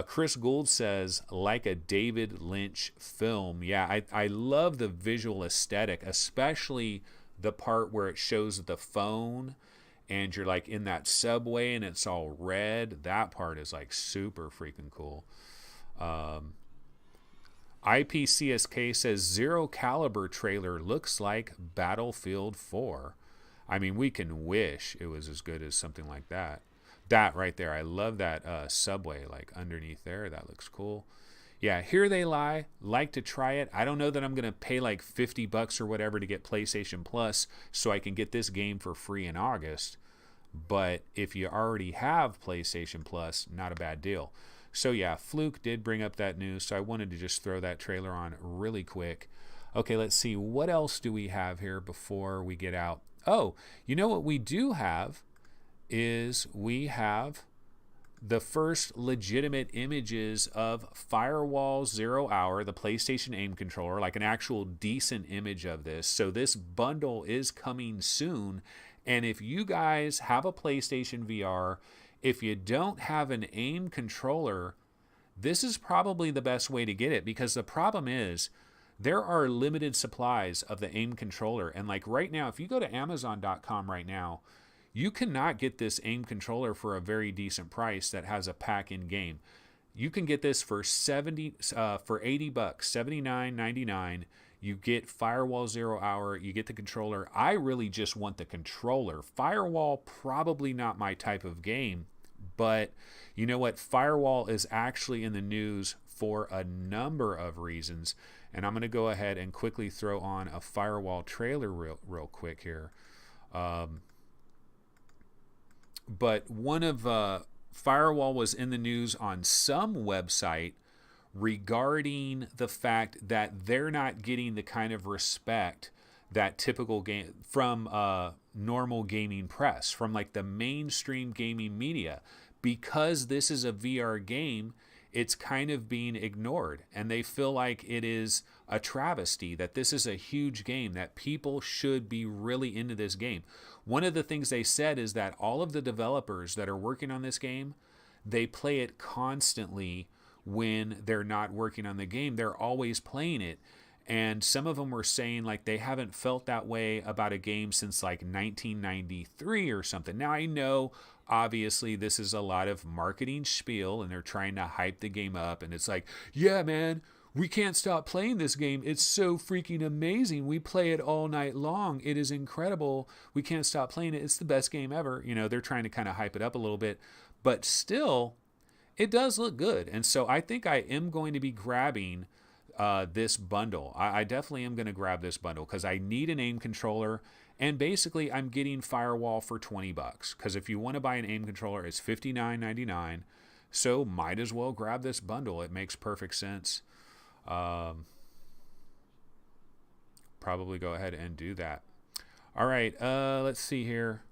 Chris Gould says, like a David Lynch film. Yeah, I love the visual aesthetic, especially the part where it shows the phone and you're like in that subway and it's all red. That part is like super freaking cool. IPCSK says Zero Caliber trailer looks like Battlefield 4. I mean, we can wish it was as good as something like that. That right there, I love that subway like underneath there. That looks cool. Yeah, Here They Lie. Like to try it. I don't know that I'm going to pay like $50 or whatever to get PlayStation Plus so I can get this game for free in August. But if you already have PlayStation Plus, not a bad deal. So yeah, Fluke did bring up that news, so I wanted to just throw that trailer on really quick. Okay, let's see. What else do we have here before we get out? Oh, you know what we do have is we have the first legitimate images of Firewall 0 Hour, the PlayStation aim controller, like an actual decent image of this. So this bundle is coming soon. And if you guys have a PlayStation VR, if you don't have an aim controller, this is probably the best way to get it, because the problem is there are limited supplies of the aim controller. And like right now, if you go to Amazon.com right now, you cannot get this aim controller for a very decent price that has a pack in game. You can get this for $80, $79.99. You get Firewall 0 Hour, you get the controller. I really just want the controller. Firewall, probably not my type of game, but you know what? Firewall is actually in the news for a number of reasons, and I'm going to go ahead and quickly throw on a Firewall trailer real quick here. But one of Firewall was in the news on some website regarding the fact that they're not getting the kind of respect that typical game from normal gaming press, from like the mainstream gaming media. Because this is a VR game, it's kind of being ignored, and they feel like it is a travesty, that this is a huge game, that people should be really into this game. One of the things they said is that all of the developers that are working on this game, they play it constantly. When they're not working on the game, they're always playing it. And some of them were saying like they haven't felt that way about a game since like 1993 or something. Now I know obviously this is a lot of marketing spiel and they're trying to hype the game up, and it's like, yeah man, we can't stop playing this game. It's so freaking amazing. We play it all night long. It is incredible. We can't stop playing it. It's the best game ever. You know, they're trying to kind of hype it up a little bit, but still, it does look good. And so I think I am going to be grabbing this bundle. I definitely am going to grab this bundle because I need an aim controller. And basically, I'm getting Firewall for $20 because if you want to buy an aim controller, it's $59.99. So might as well grab this bundle. It makes perfect sense. Probably go ahead and do that. All right, let's see here.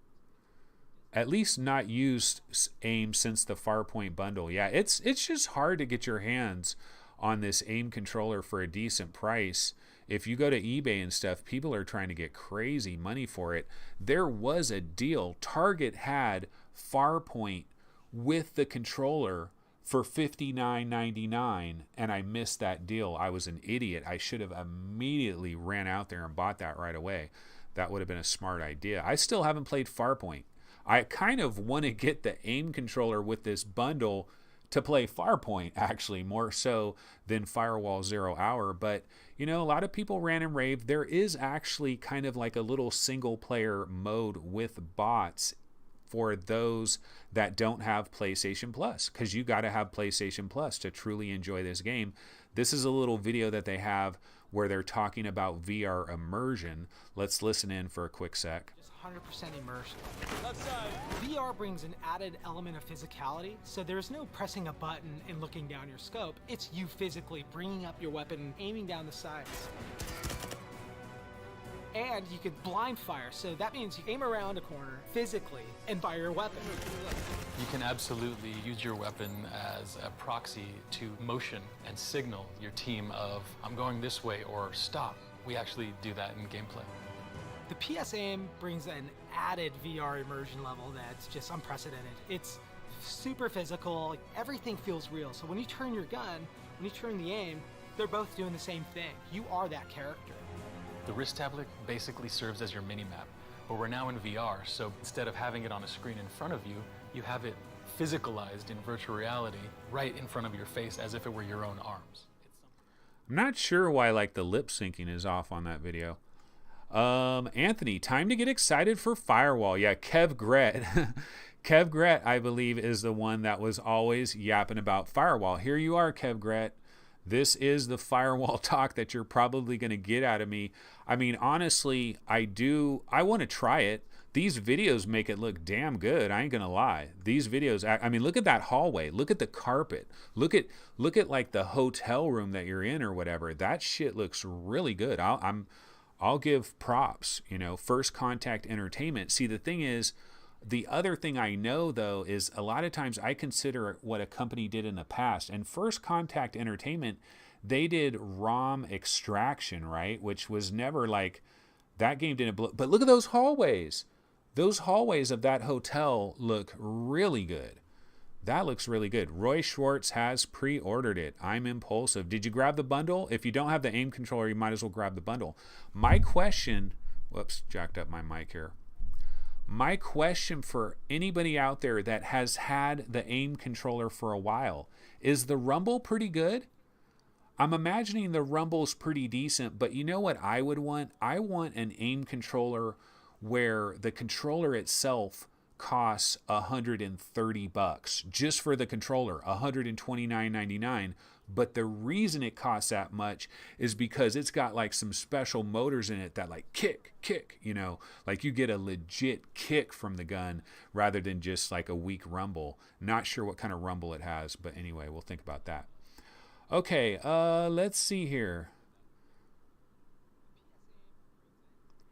At least not used aim since the Farpoint bundle. Yeah, it's just hard to get your hands on this aim controller for a decent price. If you go to eBay and stuff, people are trying to get crazy money for it. There was a deal. Target had Farpoint with the controller for $59.99, and I missed that deal. I was an idiot. I should have immediately ran out there and bought that right away. That would have been a smart idea. I still haven't played Farpoint. I kind of want to get the aim controller with this bundle to play Farpoint, actually, more so than Firewall 0 Hour. But, you know, a lot of people ran and raved. There is actually kind of like a little single player mode with bots for those that don't have PlayStation Plus, because you got to have PlayStation Plus to truly enjoy this game. This is a little video that they have where they're talking about VR immersion. Let's listen in for a quick sec. 100% immersion. VR brings an added element of physicality, so there's no pressing a button and looking down your scope. It's you physically bringing up your weapon and aiming down the sights. And you can blind fire, so that means you aim around a corner physically and fire your weapon. You can absolutely use your weapon as a proxy to motion and signal your team of, I'm going this way, or stop. We actually do that in gameplay. The PS Aim brings an added VR immersion level that's just unprecedented. It's super physical, like, everything feels real. So when you turn your gun, when you turn the aim, they're both doing the same thing. You are that character. The wrist tablet basically serves as your mini-map, but we're now in VR, so instead of having it on a screen in front of you, you have it physicalized in virtual reality right in front of your face as if it were your own arms. I'm not sure why like the lip syncing is off on that video. Anthony, time to get excited for Firewall. Yeah, Kev Gret. Kev Gret, I believe, is the one that was always yapping about Firewall. Here you are, Kev Gret. This is the Firewall talk that you're probably going to get out of me. I mean, honestly, I want to try it. These videos make it look damn good. I ain't going to lie. These videos, I mean, look at that hallway. Look at the carpet. Look at like the hotel room that you're in or whatever. That shit looks really good. I'll give props, you know, First Contact Entertainment. See, the thing is, the other thing I know, though, is a lot of times I consider what a company did in the past. And First Contact Entertainment, they did ROM extraction, right? Which was never like, that game didn't blow. But look at those hallways. Those hallways of that hotel look really good. That looks really good. Roy Schwartz has pre-ordered it. I'm impulsive. Did you grab the bundle? If you don't have the aim controller, you might as well grab the bundle. My question, whoops, jacked up my mic here. My question for anybody out there that has had the aim controller for a while, is the rumble pretty good? I'm imagining the rumble's pretty decent, but you know what I would want? I want an aim controller where the controller itself costs $130 just for the controller, $129.99. But the reason it costs that much is because it's got like some special motors in it that like kick, you know, like you get a legit kick from the gun rather than just like a weak rumble. Not sure what kind of rumble it has, but anyway, we'll think about that. Okay, let's see here.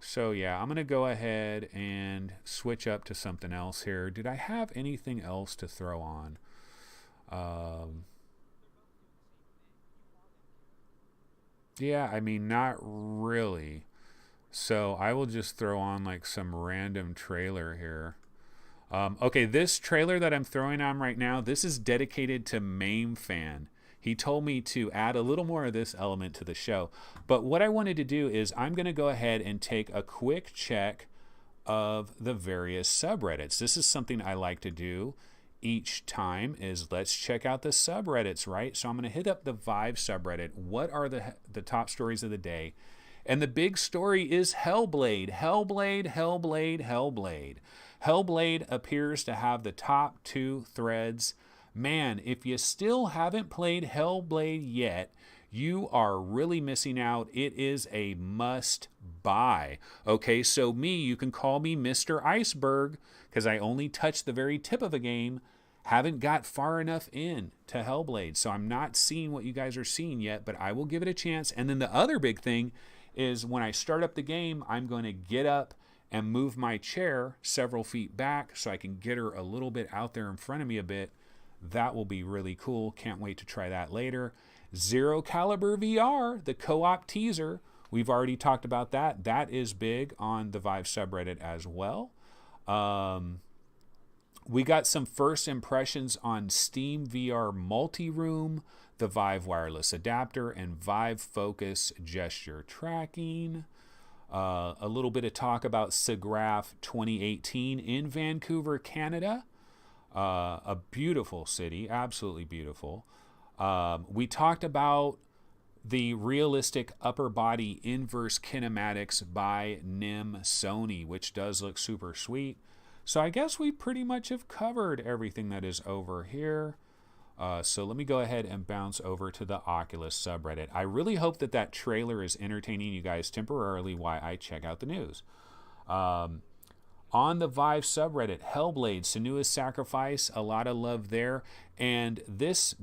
So yeah, I'm going to go ahead and switch up to something else here. Did I have anything else to throw on? Yeah, I mean, not really. So I will just throw on like some random trailer here. Okay, this trailer that I'm throwing on right now, this is dedicated to Mame Fan. He told me to add a little more of this element to the show. But what I wanted to do is I'm going to go ahead and take a quick check of the various subreddits. This is something I like to do each time is let's check out the subreddits, right? So I'm going to hit up the Vive subreddit. What are the top stories of the day? And the big story is Hellblade. Hellblade, Hellblade, Hellblade. Hellblade appears to have the top 2 threads. Man, if you still haven't played Hellblade yet, you are really missing out. It is a must buy. Okay, so you can call me Mr. Iceberg because I only touched the very tip of a game. Haven't got far enough in to Hellblade, so I'm not seeing what you guys are seeing yet, but I will give it a chance. And then the other big thing is when I start up the game, I'm going to get up and move my chair several feet back so I can get her a little bit out there in front of me a bit. That will be really cool. Can't wait to try that later. Zero Caliber VR, the co-op teaser. We've already talked about that. That is big on the Vive subreddit as well. We got some first impressions on Steam VR Multi-Room, the Vive wireless adapter, and Vive Focus gesture tracking. A little bit of talk about SIGGRAPH 2018 in Vancouver, Canada. A beautiful city, absolutely beautiful. We talked about the realistic upper body inverse kinematics by Nim Sony, which does look super sweet. So I guess we pretty much have covered everything that is over here. So let me go ahead and bounce over to the Oculus subreddit. I really hope that trailer is entertaining you guys temporarily while I check out the news. On the Vive subreddit, Hellblade, Senua's Sacrifice, a lot of love there. And this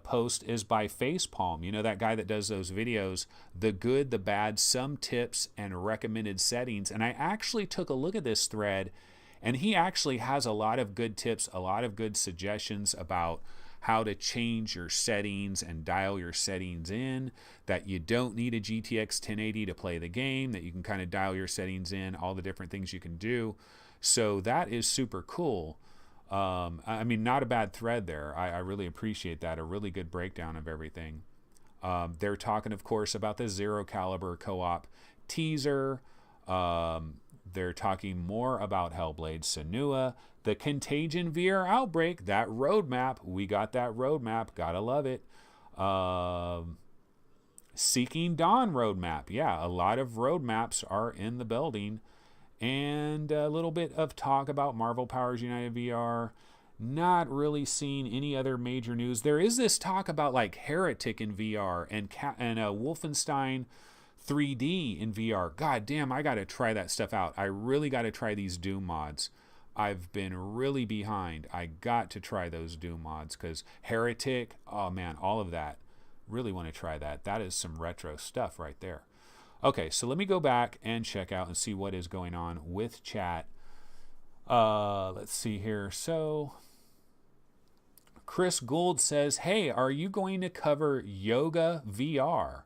post is by Facepalm. You know, that guy that does those videos, the good, the bad, some tips, and recommended settings. And I actually took a look at this thread, and he actually has a lot of good tips, a lot of good suggestions about how to change your settings and dial your settings in, that you don't need a GTX 1080 to play the game, that you can kind of dial your settings in, all the different things you can do. So that is super cool. I mean, not a bad thread there. I really appreciate that. A really good breakdown of everything. They're talking, of course, about the Zero Caliber co-op teaser. They're talking more about Hellblade, Senua, the Contagion VR Outbreak, that roadmap. We got that roadmap. Gotta love it. Seeking Dawn roadmap. Yeah, a lot of roadmaps are in the building. And a little bit of talk about Marvel Powers United VR. Not really seeing any other major news. There is this talk about like Heretic in VR and Wolfenstein 3D in VR. God damn, I got to try that stuff out. I really got to try these Doom mods. I've been really behind. I got to try those Doom mods because Heretic, oh man, all of that. Really want to try that. That is some retro stuff right there. Okay, so let me go back and check out and see what is going on with chat. Let's see here. So Chris Gould says, hey, are you going to cover Yoga VR?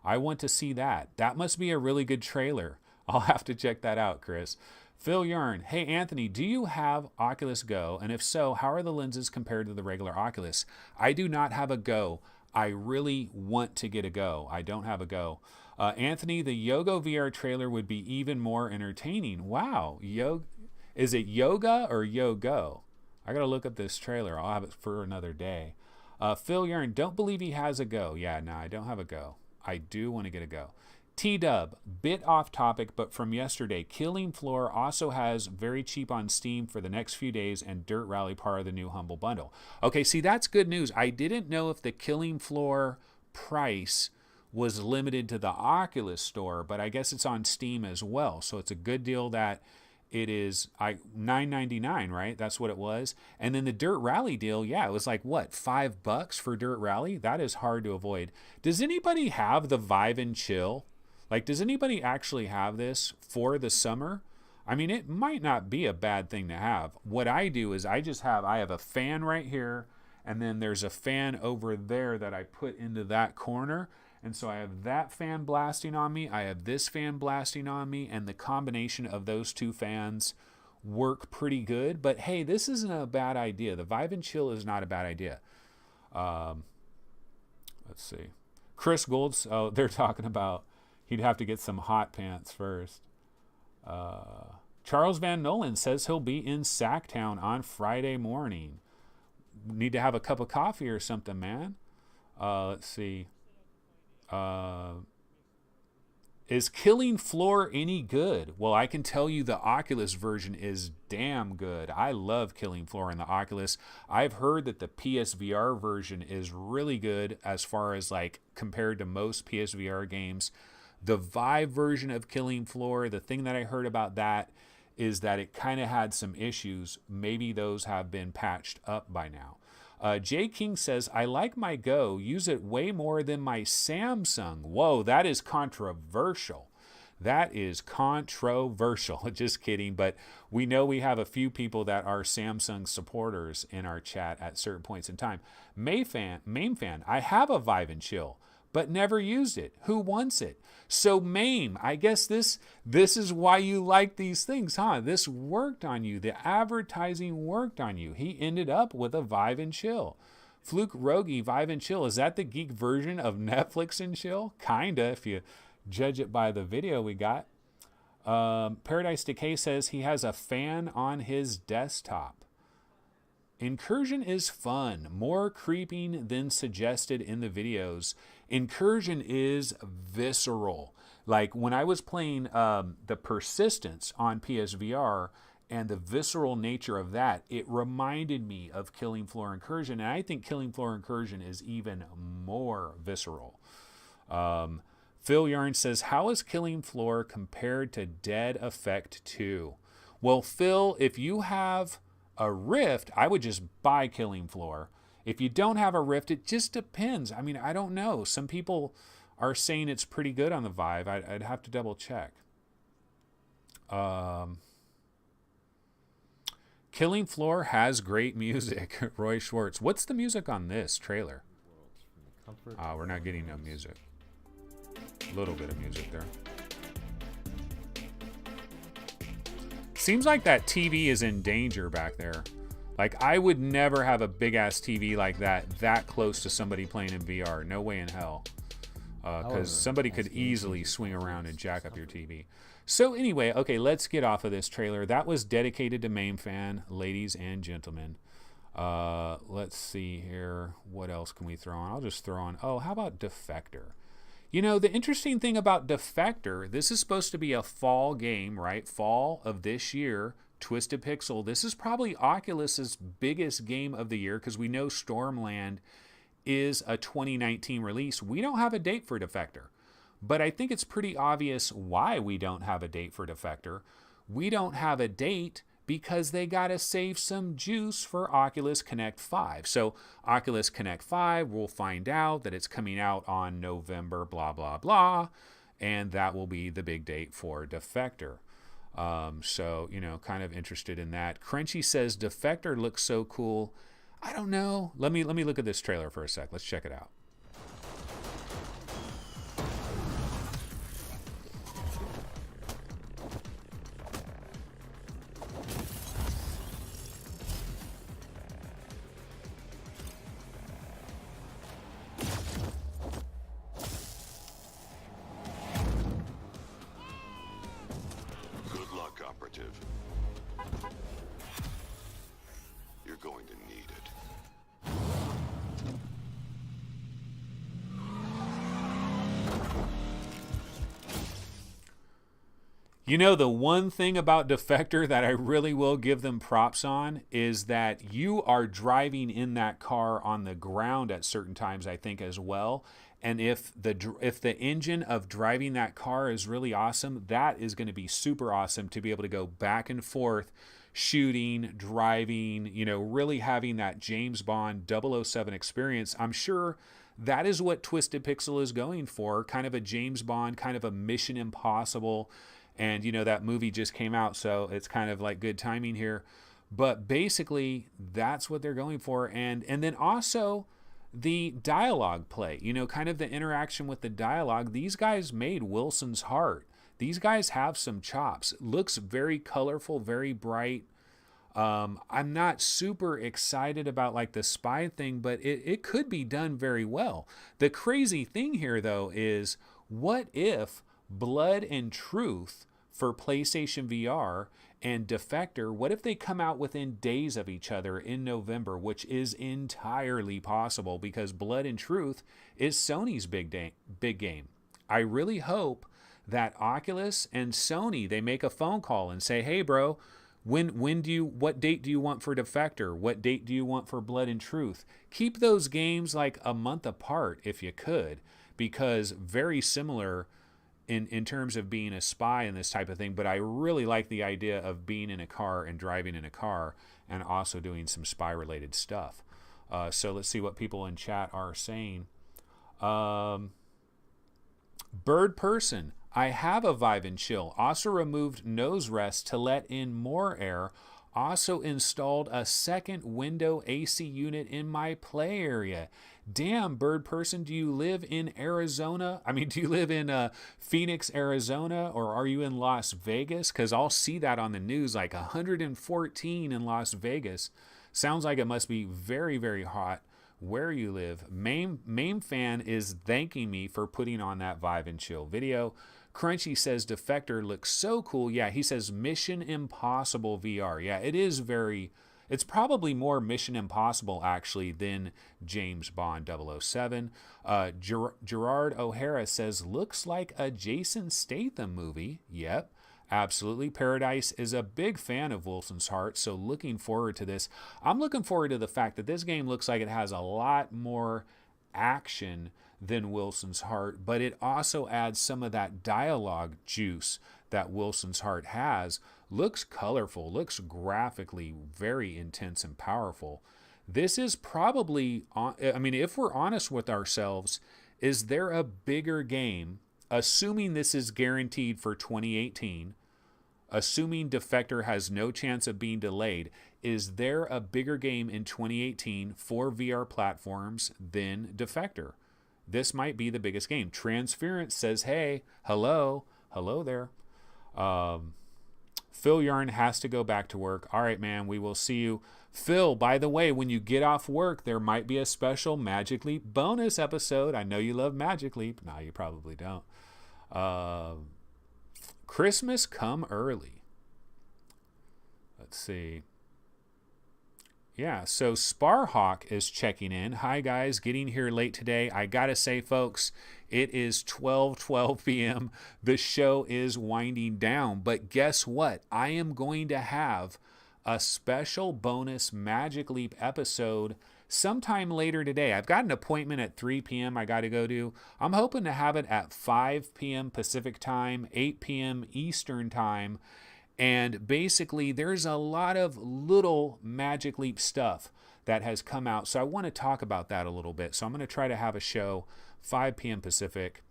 I want to see that. That must be a really good trailer. I'll have to check that out, Chris. Phil Yarn, hey Anthony, do you have Oculus Go? And if so, how are the lenses compared to the regular Oculus? I do not have a Go. I really want to get a Go. I don't have a Go. Anthony, the Yoga VR trailer would be even more entertaining. Wow. Is it Yoga or Yogo? I got to look up this trailer. I'll have it for another day. Phil Yarn, don't believe he has a Go. Yeah, no, I don't have a Go. I do want to get a Go. T-Dub, bit off topic, but from yesterday, Killing Floor also has very cheap on Steam for the next few days, and Dirt Rally part of the new Humble Bundle. Okay, see, that's good news. I didn't know if the Killing Floor price was limited to the Oculus store, but I guess it's on Steam as well. So it's a good deal that it is $9.99, right? That's what it was. And then the Dirt Rally deal, yeah, it was like, what, $5 for Dirt Rally? That is hard to avoid. Does anybody have the Vive and Chill? Like, does anybody actually have this for the summer? I mean, it might not be a bad thing to have. What I do is I have a fan right here, and then there's a fan over there that I put into that corner. And so I have that fan blasting on me, I have this fan blasting on me, and the combination of those two fans work pretty good. But hey, this isn't a bad idea. The Vive and Chill is not a bad idea. Let's see. Chris Golds, oh, they're talking about he'd have to get some hot pants first. Charles Van Nolan says he'll be in Sacktown on Friday morning. need to have a cup of coffee or something, man. Let's see. Is Killing Floor any good? Well, I can tell you the Oculus version is damn good. I love Killing Floor in the Oculus. I've heard that the PSVR version is really good as far as like compared to most PSVR games. The Vive version of Killing Floor, the thing that I heard about that is that it kind of had some issues. Maybe those have been patched up by now. Jay King says, I like my Go. Use it way more than my Samsung. Whoa, that is controversial. That is controversial. Just kidding. But we know we have a few people that are Samsung supporters in our chat at certain points in time. Mame fan, I have a Vive and Chill, but never used it. Who wants it? So Mame, I guess this is why you like these things, huh? This worked on you. The advertising worked on you. He ended up with a Vive and Chill. Fluke Rogi, Vive and Chill. Is that the geek version of Netflix and Chill? Kinda, if you judge it by the video we got. Paradise Decay says he has a fan on his desktop. Incursion is fun, more creeping than suggested in the videos. Incursion is visceral. Like when I was playing the Persistence on PSVR and the visceral nature of that, it reminded me of Killing Floor Incursion. And I think Killing Floor Incursion is even more visceral. Phil Yarn says, how is Killing Floor compared to Dead Effect 2? Well, Phil, if you have a Rift, I would just buy Killing Floor. If you don't have a Rift, it just depends. I mean, I don't know. Some people are saying it's pretty good on the Vive. I'd have to double check. Killing Floor has great music. Roy Schwartz. What's the music on this trailer? We're not getting no music. A little bit of music there. Seems like that TV is in danger back there. Like, I would never have a big-ass TV like that close to somebody playing in VR. No way in hell. Because somebody could easily swing around and jack up your TV. So anyway, okay, let's get off of this trailer. That was dedicated to Mame Fan, ladies and gentlemen. Let's see here. What else can we throw on? I'll just throw on, how about Defector? You know, the interesting thing about Defector, this is supposed to be a fall game, right? Fall of this year, Twisted Pixel. This is probably Oculus's biggest game of the year because we know Stormland is a 2019 release. We don't have a date for Defector, but I think it's pretty obvious why we don't have a date for Defector. We don't have a date because they got to save some juice for Oculus Connect 5. So Oculus Connect 5, we'll find out that it's coming out on November, blah, blah, blah, and that will be the big date for Defector. So, you know, kind of interested in that. Crunchy says Defector looks so cool. I don't know. Let me look at this trailer for a sec. Let's check it out. Good luck, operative. You're going to need it. You know, the one thing about Defector that I really will give them props on is that you are driving in that car on the ground at certain times, I think, as well. And if the engine of driving that car is really awesome, that is going to be super awesome to be able to go back and forth, shooting, driving, you know, really having that James Bond 007 experience. I'm sure that is what Twisted Pixel is going for, kind of a James Bond, kind of a Mission Impossible. And, you know, that movie just came out, so it's kind of like good timing here. But basically, that's what they're going for. And then also the dialogue play, you know, kind of the interaction with the dialogue. These guys made Wilson's Heart. These guys have some chops. Looks very colorful, very bright. I'm not super excited about like the spy thing, but it could be done very well. The crazy thing here, though, is what if Blood and Truth for PlayStation VR and Defector, what if they come out within days of each other in November, which is entirely possible because Blood and Truth is Sony's big game. I really hope that Oculus and Sony, they make a phone call and say, hey bro, what date do you want for Defector? What date do you want for Blood and Truth? Keep those games like a month apart if you could, because very similar in terms of being a spy and this type of thing, but I really like the idea of being in a car and driving in a car and also doing some spy related stuff. So let's see what people in chat are saying. Bird Person, I have a Vive and Chill. Also removed nose rest to let in more air. Also installed a second window AC unit in my play area. Damn, Bird Person, do you live in Arizona? I mean, do you live in Phoenix, Arizona, or are you in Las Vegas? Because I'll see that on the news, like 114 in Las Vegas. Sounds like it must be very, very hot where you live. Mame Fan is thanking me for putting on that Vive and Chill video. Crunchy says Defector looks so cool. Yeah, he says Mission Impossible VR. Yeah, it is very... It's probably more Mission Impossible, actually, than James Bond 007. Gerard O'Hara says, looks like a Jason Statham movie. Yep, absolutely. Paradise is a big fan of Wilson's Heart, so looking forward to this. I'm looking forward to the fact that this game looks like it has a lot more action than Wilson's Heart, but it also adds some of that dialogue juice that Wilson's Heart has. Looks colorful, looks graphically very intense and powerful. This is probably, I mean, if we're honest with ourselves, is there a bigger game, assuming this is guaranteed for 2018, assuming Defector has no chance of being delayed, is there a bigger game in 2018 for VR platforms than Defector? This might be the biggest game. Transference says, hey, hello there. Phil Yarn has to go back to work. All right, man, we will see you. Phil, by the way, when you get off work, there might be a special Magic Leap bonus episode. I know you love Magic Leap. No, you probably don't. Christmas come early. Let's see. Yeah, so Sparhawk is checking in. Hi, guys. Getting here late today. I got to say, folks, it is 12 p.m. The show is winding down. But guess what? I am going to have a special bonus Magic Leap episode sometime later today. I've got an appointment at 3 p.m. I got to go to. I'm hoping to have it at 5 p.m. Pacific time, 8 p.m. Eastern time. And basically, there's a lot of little Magic Leap stuff that has come out. So I want to talk about that a little bit. So I'm going to try to have a show 5 p.m. Pacific.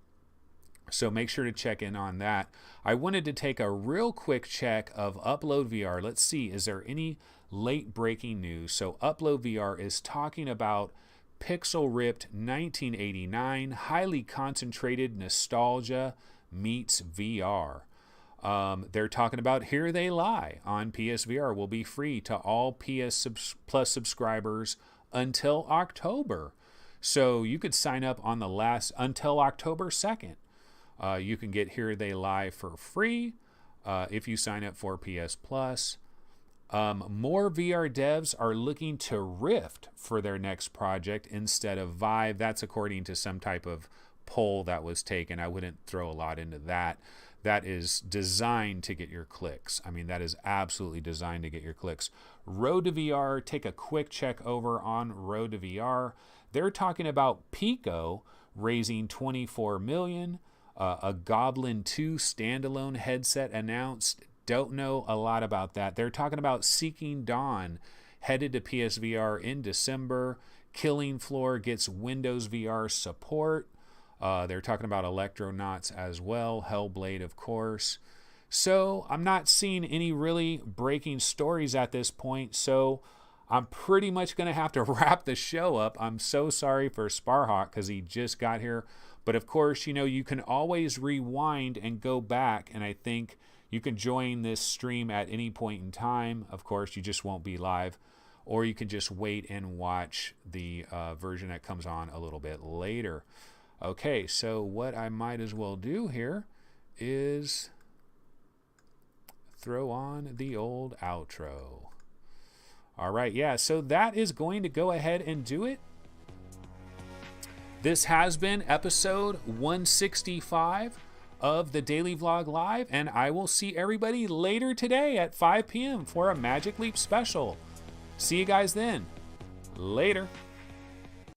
So make sure to check in on that. I wanted to take a real quick check of Upload VR. Let's see, is there any late breaking news? So Upload VR is talking about Pixel Ripped 1989, highly concentrated nostalgia meets VR. They're talking about Here They Lie on PSVR will be free to all PS Plus subscribers until October. So you could sign up on the until October 2nd. You can get Here They Lie for free if you sign up for PS Plus. More VR devs are looking to Rift for their next project instead of Vive. That's according to some type of poll that was taken. I wouldn't throw a lot into that. That is designed to get your clicks. I mean, that is absolutely designed to get your clicks. Road to VR, take a quick check over on Road to VR. They're talking about Pico raising $24 million. A Goblin 2 standalone headset announced. Don't know a lot about that. They're talking about Seeking Dawn headed to PSVR in December. Killing Floor gets Windows VR support. They're talking about Electronauts as well. Hellblade, of course. So I'm not seeing any really breaking stories at this point. So I'm pretty much going to have to wrap the show up. I'm so sorry for Sparhawk because he just got here. But of course, you know, you can always rewind and go back. And I think you can join this stream at any point in time. Of course, you just won't be live. Or you can just wait and watch the version that comes on a little bit later. Okay, so what I might as well do here is throw on the old outro. All right, yeah, so that is going to go ahead and do it. This has been episode 165 of the Daily Vlog Live, and I will see everybody later today at 5 p.m. for a Magic Leap special. See you guys then. Later.